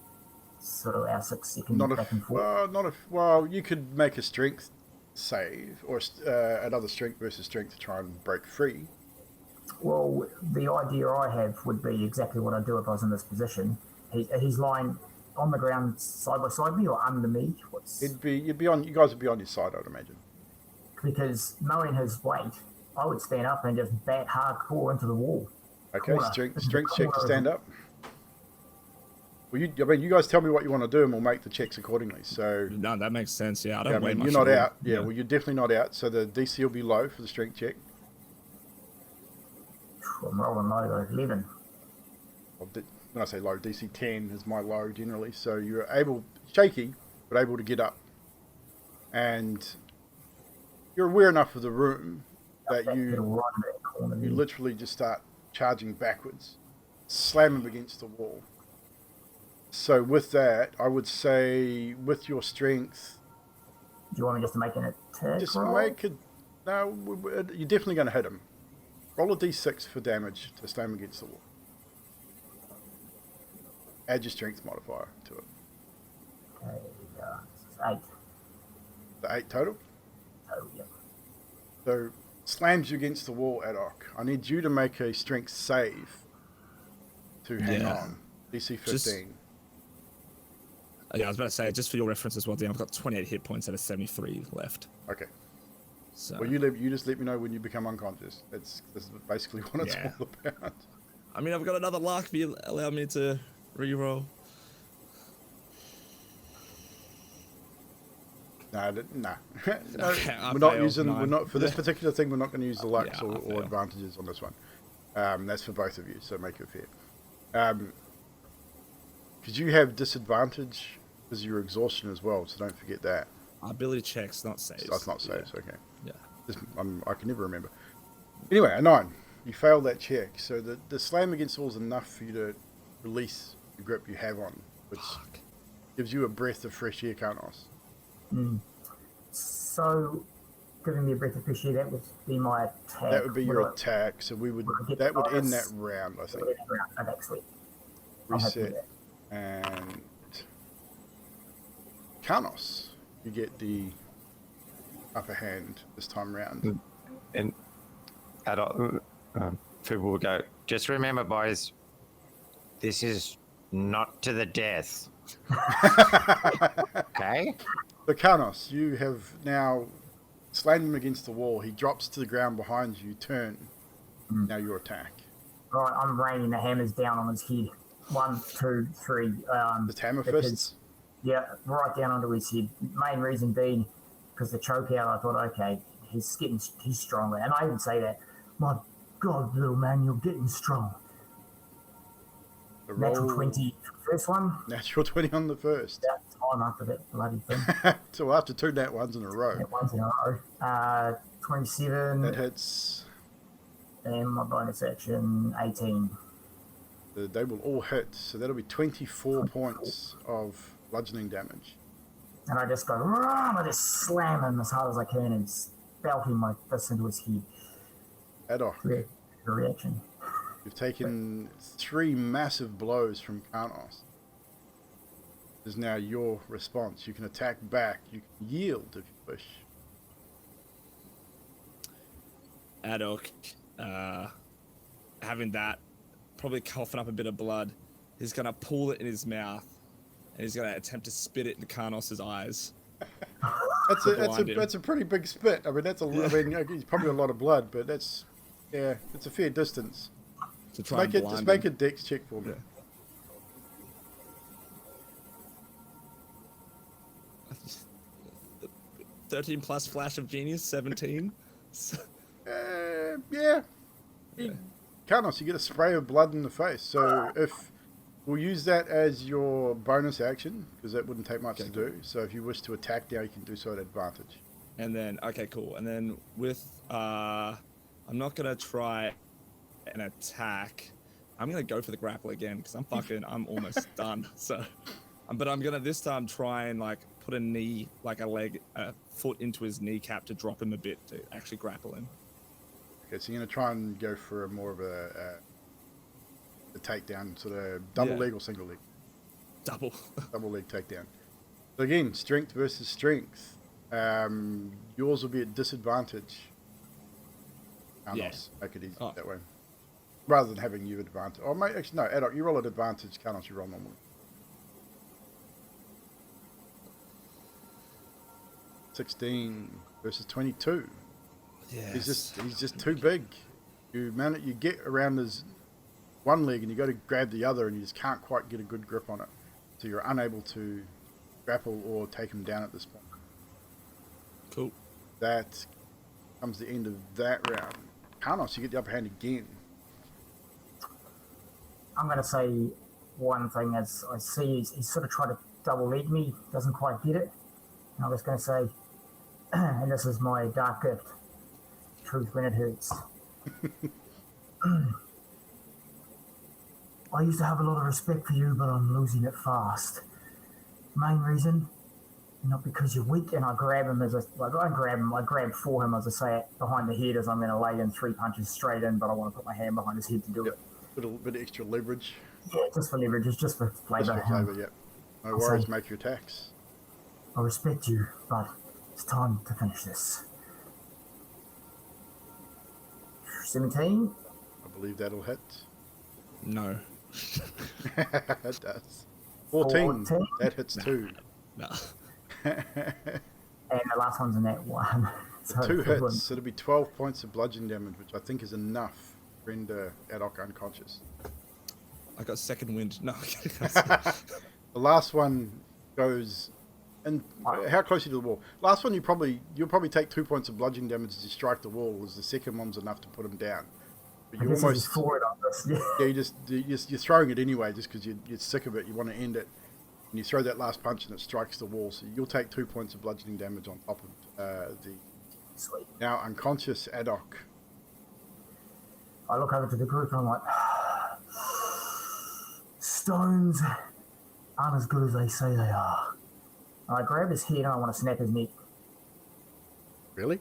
sort of our 6 second back and forth? Well, you could make a strength save or another strength versus strength to try and break free. Well, the idea I have would be exactly what I'd do if I was in this position. He's lying on the ground side by side me or under me. You guys would be on your side, I'd imagine. Because knowing his weight, I would stand up and just bat hardcore into the wall. Okay, strength check to stand up. Well, you guys tell me what you want to do, and we'll make the checks accordingly. So no, that makes sense. Yeah, I don't weigh much. You're not out. Yeah, well, you're definitely not out. So the DC will be low for the strength check. I'm rolling low, 11. When I say low, DC 10 is my low generally. So you're shaky, but able to get up. And you're aware enough of the room that you literally just start charging backwards, slam him against the wall. So with that, I would say with your strength... Do you want me just to make an attack Just roll? make it... No, you're definitely going to hit him. Roll a d6 for damage to slam against the wall. Add your strength modifier to it. Okay, 8. The 8 total? Total, yep. So, slams you against the wall, Adok. I need you to make a strength save to hang on. DC 15. I was about to say, just for your reference as well, Dan, I've got 28 hit points out of 73 left. Okay. So. Well, you just let me know when you become unconscious. This is basically what it's all about. I mean, I've got another luck if you allow me to re-roll. No. Okay, we're not using. 9. We're not for this particular thing. We're not going to use the lucks or advantages on this one. That's for both of you, so make it fair. Because you have disadvantage because of your exhaustion as well, so don't forget that. Ability checks, not saves. That's not saves. Okay. Yeah. I can never remember. Anyway, a 9. You failed that check, so the slam against the wall is enough for you to release the grip you have on, which gives you a breath of fresh air, Karnos. So, giving me a breath of fresh air, that would be my attack. That would be your attack, so that would end that round, I think. Okay, sweet. Reset. And Karnos, you get the upper hand this time round. And people will go, just remember, boys, this is not to the death. Okay? So Karnos, you have now slammed him against the wall. He drops to the ground behind you. Turn. Now your attack. Right, I'm raining the hammers down on his head. 1, 2, 3. The hammer fists? Yeah, right down onto his head. Main reason being, because the choke out, I thought, okay, he's stronger. And I even say that, my God, little man, you're getting strong. Natural 20 first one. Natural 20 on the first. Yeah, time after that bloody thing. So after 2 nat ones in a row. Nat ones in a row. 27. That hits. And my bonus action, 18. They will all hit, so that'll be 24 points of bludgeoning damage. And I just go, I just slam him as hard as I can and belting my fist into his head. Adok. The reaction. You've taken 3 massive blows from Karnos. This is now your response. You can attack back. You can yield if you wish. Adok, having that, probably coughing up a bit of blood, he's going to pull it in his mouth and he's going to attempt to spit it into Karnos's eyes. That's a pretty big spit. I mean, it's probably a lot of blood, but it's a fair distance. To try just make a dex check for me. Yeah. 13 plus flash of genius, 17. Yeah. Karnos, you get a spray of blood in the face. So if we'll use that as your bonus action, because that wouldn't take much to do. So if you wish to attack now, you can do so at advantage. And then, okay, cool. And then with, I'm not going to try an attack. I'm going to go for the grapple again, because I'm almost done. So, but I'm going to this time try and like put a foot into his kneecap to drop him a bit to actually grapple him. Okay, so you're going to try and go for more of a takedown, sort of double leg or single leg? Double leg takedown. So again, strength versus strength. Yours will be at disadvantage. Karnos, make it easy that way. Rather than having you advantage. Oh, mate, actually, no, Adok, you roll at advantage. Karnos, you roll normally. $16 versus 22. Yeah. He's just too big. You get around his one leg and you go to grab the other and you just can't quite get a good grip on it. So you're unable to grapple or take him down at this point. Cool. That comes the end of that round. Karnos, you get the upper hand again. I'm going to say one thing as I see he's sort of tried to double leg me, doesn't quite get it. And I was going to say, and this is my dark gift, truth when it hurts. I used to have a lot of respect for you, but I'm losing it fast. Main reason, not because you're weak, and I grab him I grab for him as I say it behind the head as I'm going to lay in 3 punches straight in, but I want to put my hand behind his head to do it. A little bit extra leverage. Yeah, just for leverage, it's just for flavour. Just for flavour, yeah. No worries, make your attacks. I respect you, but it's time to finish this. 17? I believe that'll hit. No. It does. 14. That hits too. No. And the last one's a net 1. So 2 hits, so it'll be 12 points of bludgeoning damage, which I think is enough to render Adok unconscious. I got second wind. No. The last one goes... And how close are you to the wall? Last one, you'll probably take 2 points of bludgeoning damage as you strike the wall, as the second one's enough to put him down. But you almost forward on this. Yeah, you're throwing it anyway, just because you're sick of it. You want to end it, and you throw that last punch, and it strikes the wall. So you'll take 2 points of bludgeoning damage on top of the now unconscious Adok. I look over to the group and I'm like, stones aren't as good as they say they are. I grab his head and I want to snap his neck. Really?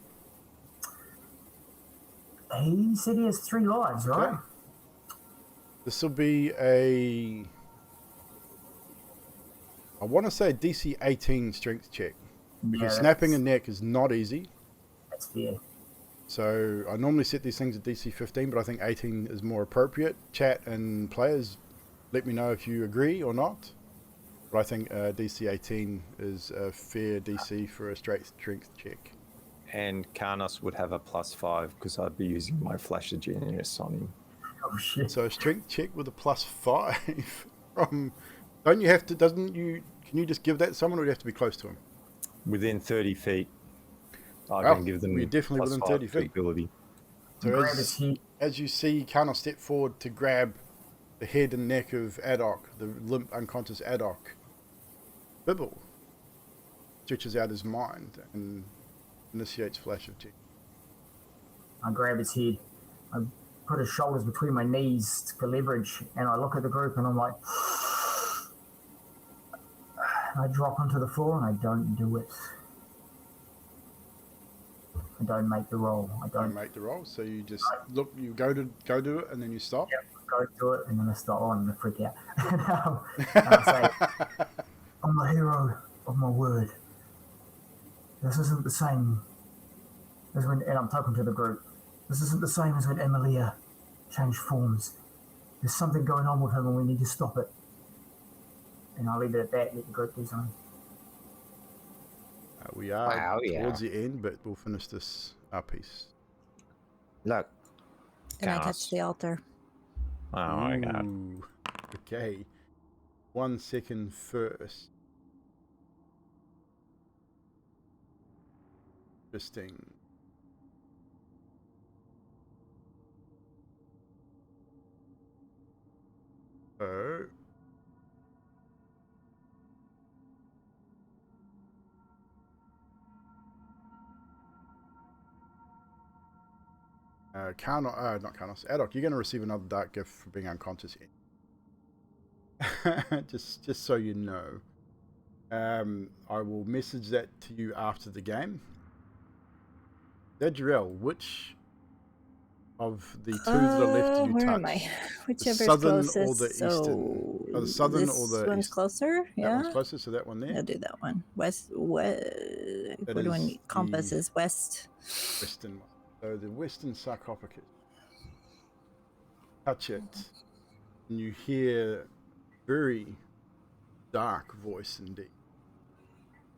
He said he has 3 lives, right? Okay. This will be I want to say a DC 18 strength check. Because snapping a neck is not easy. That's fair. So I normally set these things at DC 15, but I think 18 is more appropriate. Chat and players, let me know if you agree or not. But I think DC 18 is a fair DC for a straight strength check. And Karnos would have a +5 because I'd be using my Flash of Genius on him. Oh shit. So a strength check with a +5 from... Can you just give that to someone, or do you have to be close to him? Within 30 feet. I Well, can give them we're definitely plus within 5 30 to feet. ability. So Grab his head. as you see Karnos step forward to grab the head and neck of Adok, the limp, unconscious Adok, Bibble stretches out his mind and initiates Flash of Genius. I grab his head. I put his shoulders between my knees for leverage, and I look at the group and I'm like, I drop onto the floor and I don't do it. I don't make the roll. I Don't don't make the roll, so you just look. You go do it, and then you stop. go to it, and then I start. Oh, I'm gonna freak out. And I say, I'm the hero of my word. This isn't the same as when, and I'm talking to the group. This isn't the same as when Emilia changed forms. There's something going on with him, and we need to stop it. And I'll leave it at that. Let the group do something. We are Wow, towards the end, but we'll finish this piece. Look. And I Karnos. touch the altar. Oh my god. Ooh, okay. 1 second first. Interesting. So. Not Karnos. Adok, you're going to receive another dark gift for being unconscious. just so you know. I will message that to you after the game. Zadriel, which of the two that are left do you Where touch? am I? Whichever's The southern closest. or the eastern? So The southern this or the one's eastern? closer. That Yeah. one's closer, so that one there. I'll do that one. West. What do I is need? Compass the- is west. Western one. So the western sarcophagus. Touch it, and you hear very dark voice indeed,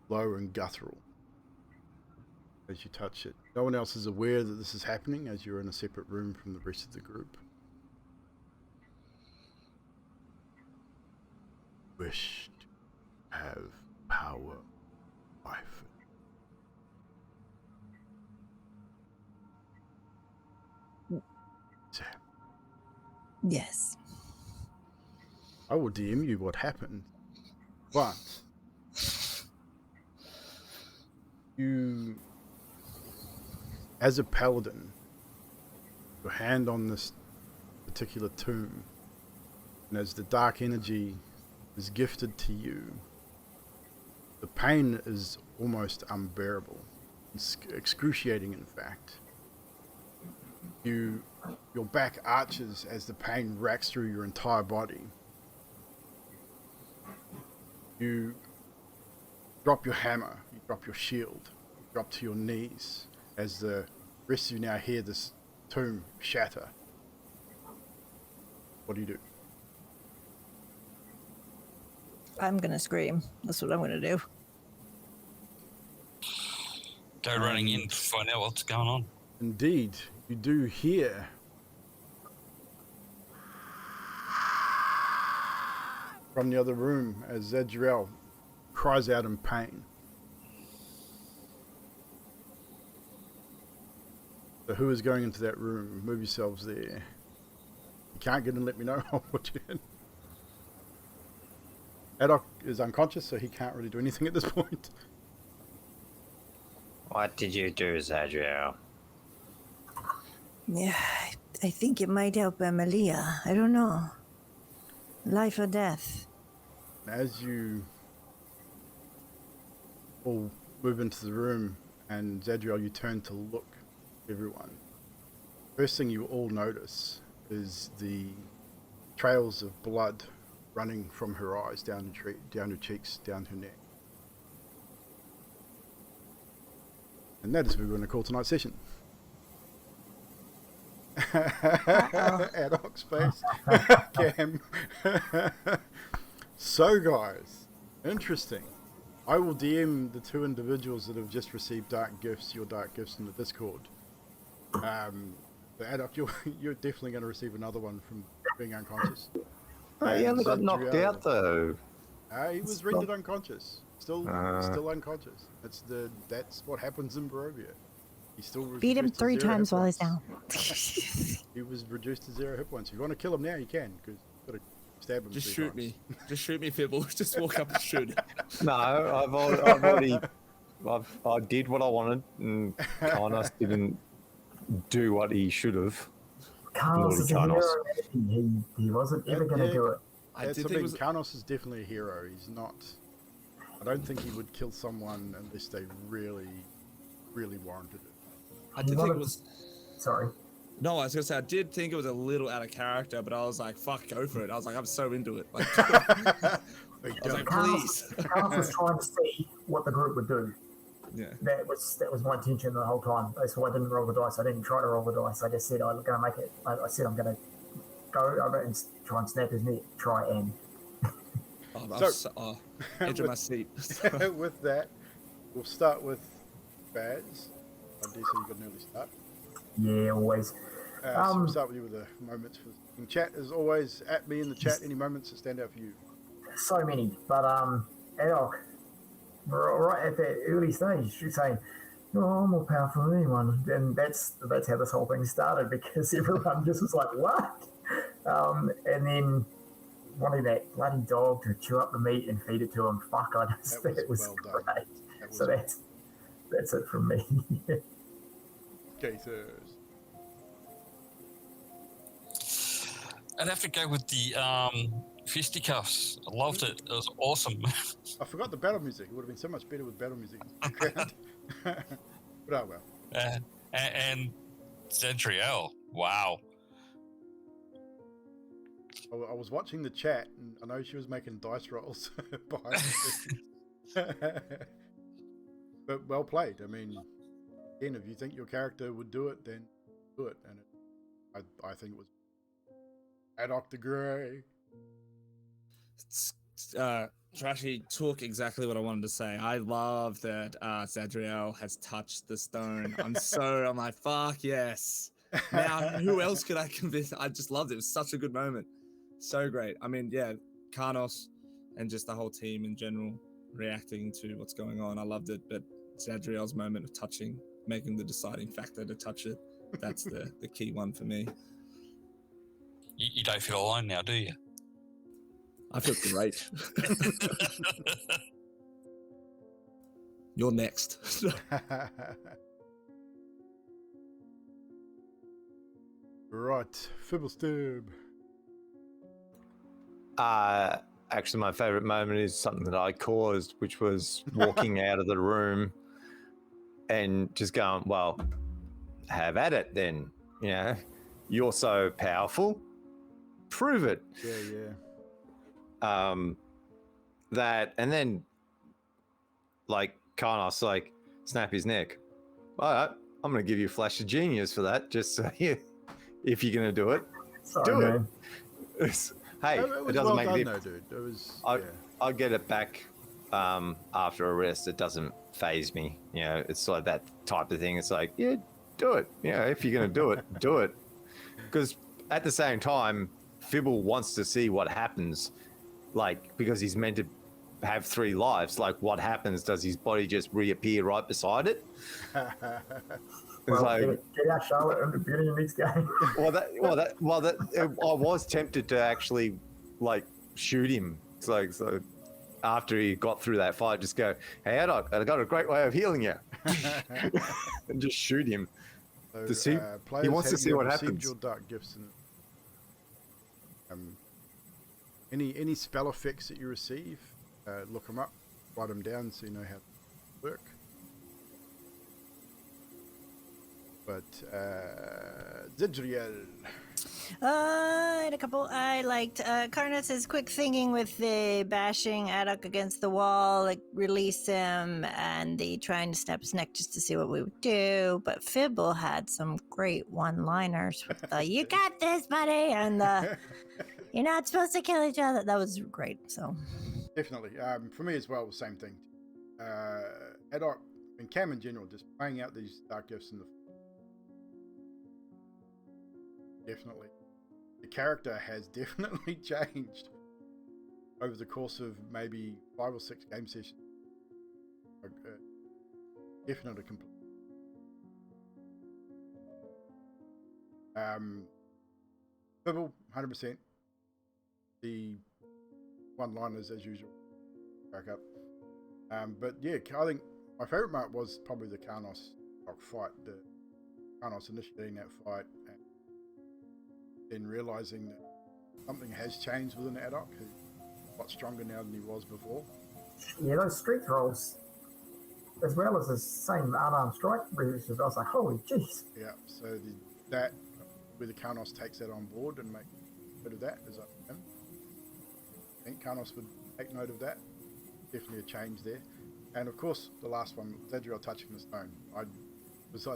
low and guttural. As you touch it, no one else is aware that this is happening, as you're in a separate room from the rest of the group. Wish to have power, life. Yes. I will DM you what happened, but you, as a paladin, your hand on this particular tomb, and as the dark energy is gifted to you, the pain is almost unbearable. It's excruciating, in fact. Your back arches as the pain racks through your entire body. You drop your hammer, you drop your shield, you drop to your knees as the rest of you now hear this tomb shatter. What do you do? I'm gonna scream. That's what I'm gonna do. Go running in to find out what's going on. Indeed, you do hear from the other room as Zadriel cries out in pain. So who is going into that room? Move yourselves there. You can't get in, let me know. I'll put you in. Adok is unconscious, so he can't really do anything at this point. What did you do, Zadriel? Yeah, I think it might help Emilia. I don't know. Life or death. As you all move into the room, and Zadriel, you turn to look at everyone. First thing you all notice is the trails of blood running from her eyes down her cheeks, down her neck. And that is what we're going to call tonight's session. Adok's face. Cam. So guys, interesting. I will DM the two individuals that have just received dark gifts, your dark gifts in the Discord. So Adok, you're definitely going to receive another one from being unconscious. Oh, he And only got knocked Zadriel, out though. he was rendered unconscious. Still unconscious. That's what happens in Barovia. He still was Beat him reduced to 3 0 times hit while he's points. down. He was reduced to 0 hit points. If you want to kill him now, you can, because you've got to stab him. Just 3 shoot times. me. Just shoot me, Fibble. Just walk up and shoot. No, I've already. I did what I wanted, and Karnos didn't do what he should have. Carlos is a Karnos. hero. He wasn't ever going to do it. Karnos is definitely a hero. He's not. I don't think he would kill someone unless they really, really warranted it. I did think it was. Sorry. No, I was gonna say I did think it was a little out of character, but I was like, "Fuck, go for it." I was like, "I'm so into it." Like, I was like, "Please." Carlos was trying to see what the group would do. Yeah. That was my intention the whole time. That's why I didn't roll the dice. I didn't try to roll the dice. I just said I'm going to make it. I said I'm going to go over and try and snap his neck. Try and. Edge of my seat. With that, we'll start with Baz. I dare say you got an early start. Yeah, always. So we'll start with you with the moments in chat. As always, at me in the chat. Any moments that stand out for you? So many, but Adok, right at that early stage, she's saying, "Oh, I'm more powerful than anyone," and that's how this whole thing started, because everyone just was like, "What?" And then wanting that bloody dog to chew up the meat and feed it to him. Fuck, that was well great. So that's it from me. Gaithers. I'd have to go with the fisticuffs. I loved it. It was awesome. I forgot the battle music. It would have been so much better with battle music. But oh well. And Zadriel. Wow. I was watching the chat, and I know she was making dice rolls behind the But well played. I mean, again, if you think your character would do it, then do it. And I think it was Adok the Grey. Trashy took exactly what I wanted to say. I love that Zadriel has touched the stone. I'm like, fuck yes. Now, who else could I convince? I just loved it. It was such a good moment. So great. I mean, yeah, Karnos and just the whole team in general reacting to what's going on. I loved it. But Zadriel's moment of touching, making the deciding factor to touch it, that's the key one for me. You don't feel alone now, do you? I feel great. You're next. Right, Fibblestab. Actually, my favorite moment is something that I caused, which was walking out of the room and just going, well, have at it then. You know, you're so powerful. Prove it. Yeah. That, and then, like, Karnos, like, snap his neck. All right, I'm going to give you a flash of genius for that, just so you, if you're going to do it, do it. Hey, it doesn't make a difference. Dude. It was, I'll get it back after a rest. It doesn't phase me. You know, it's like that type of thing. It's like, yeah, do it. You know, if you're going to do it, do it. Because at the same time, Fibble wants to see what happens. Like, because he's meant to have 3 lives. Like, what happens? Does his body just reappear right beside it? Well, like, get out Charlotte in the beginning of next game. I was tempted to actually, like, shoot him. So after he got through that fight, just go, hey, Adok, I got a great way of healing you. And just shoot him. So, to see, he wants to see what happens. Your dark gifts and any spell effects that you receive, look them up, write them down so you know how to work. But Zadriel. I had a couple. I liked Karnos' quick thinking with the bashing Adok against the wall, like release him, and the trying to snap his neck just to see what we would do. But Fibble had some great one-liners with the "You got this, buddy," and "You're not supposed to kill each other." That was great. So Definitely. For me as well, the same thing. Adok and Cam in general, just playing out these dark gifts in the definitely. The character has definitely changed over the course of maybe 5 or 6 game sessions. Like, definitely complete. Pibble, 100%. The one-liners, as usual, back up. But yeah, I think my favourite part was probably the Karnos fight. The Karnos initiating that fight and then realising that something has changed within Adok. He's a lot stronger now than he was before. Yeah, those strength rolls, as well as the same unarmed strike resistance, I was like, holy jeez. Yeah, so that, whether Karnos takes that on board and make note of that, is up to him. I think Karnos would take note of that. Definitely a change there. And of course, the last one, Zadriel touching the stone. I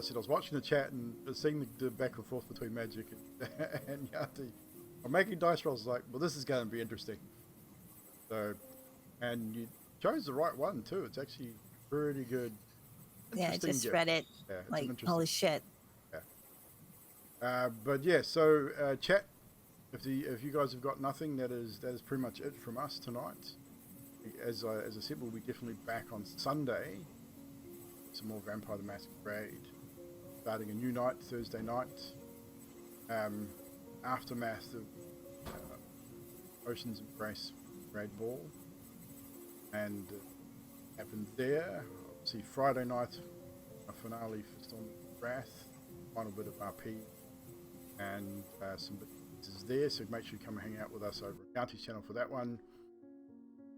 said I was watching the chat and seeing the back and forth between Magic and Yati. I'm making dice rolls like, well, this is going to be interesting. So, and you chose the right one too. It's actually pretty good. Yeah, I just read it. Yeah, like, holy shit. Yeah. But yeah, so chat. If you guys have got nothing, that is pretty much it from us tonight. As I said, we'll be definitely back on Sunday. Some more Vampire the Masquerade. Starting a new night, Thursday night. Aftermath of Ocean's Embrace Raid Ball. And happened there. Obviously Friday night, a finale for Storm of Wrath. Final bit of RP. And some bits is there, so make sure you come and hang out with us over at County's channel for that one.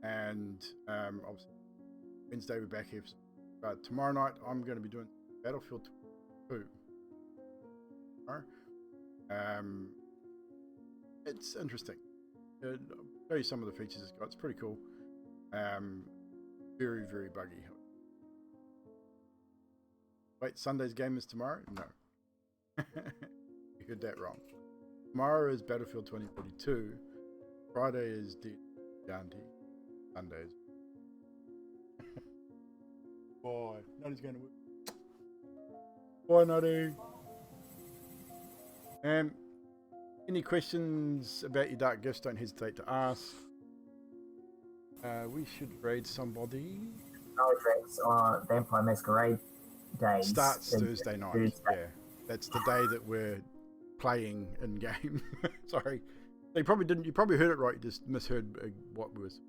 And obviously Wednesday we're back here. But tomorrow night I'm going to be doing Battlefield 2. It's interesting. I'll show you some of the features it's got. It's pretty cool. Very, very buggy. Wait, Sunday's game is tomorrow? No. You heard that wrong. Tomorrow is Battlefield 2042. Friday is D&D. Sundays. Boy, Nutty's going to win. Boy, Nutty. Any questions about your dark gifts, don't hesitate to ask. We should raid somebody. No drinks on Vampire Masquerade days. Starts Thursday night. Yeah, that's the day that we're playing in game. Sorry, you probably didn't. You probably heard it right. You just misheard what was.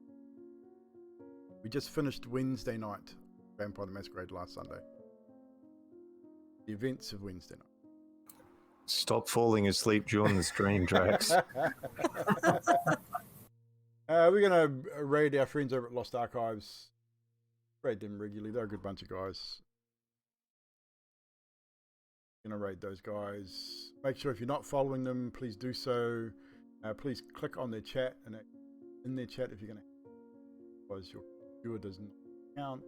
We just finished Wednesday night, Vampire the Masquerade last Sunday. The events of Wednesday night. Stop falling asleep during the stream, Drax. We're going to raid our friends over at Lost Archives. Raid them regularly. They're a good bunch of guys. Going to raid those guys. Make sure if you're not following them, please do so. Please click on their chat, and in their chat if you're going to, because your viewer doesn't count.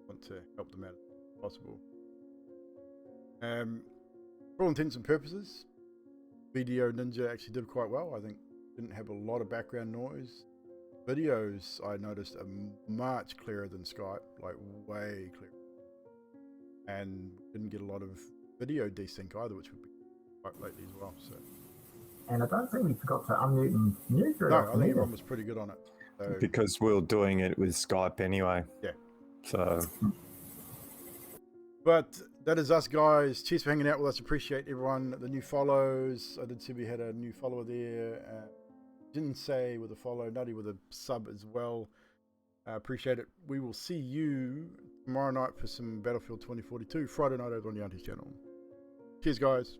Want to help them out if possible. For all intents and purposes, Video Ninja actually did quite well. I think didn't have a lot of background noise. Videos I noticed are much clearer than Skype, like way clearer. And didn't get a lot of video desync either, which would be quite lately as well. So. And I don't think we forgot to unmute and mute very No, I often think either. everyone was pretty good on it. So, Because we were doing it with Skype anyway. Yeah. So. But that is us, guys. Cheers for hanging out with us. Appreciate everyone. The new follows. I did see we had a new follower there. Jinsei with a follow. Nutty with a sub as well. Appreciate it. We will see you tomorrow night for some Battlefield 2042. Friday night over on the Aunties channel. Cheers, guys.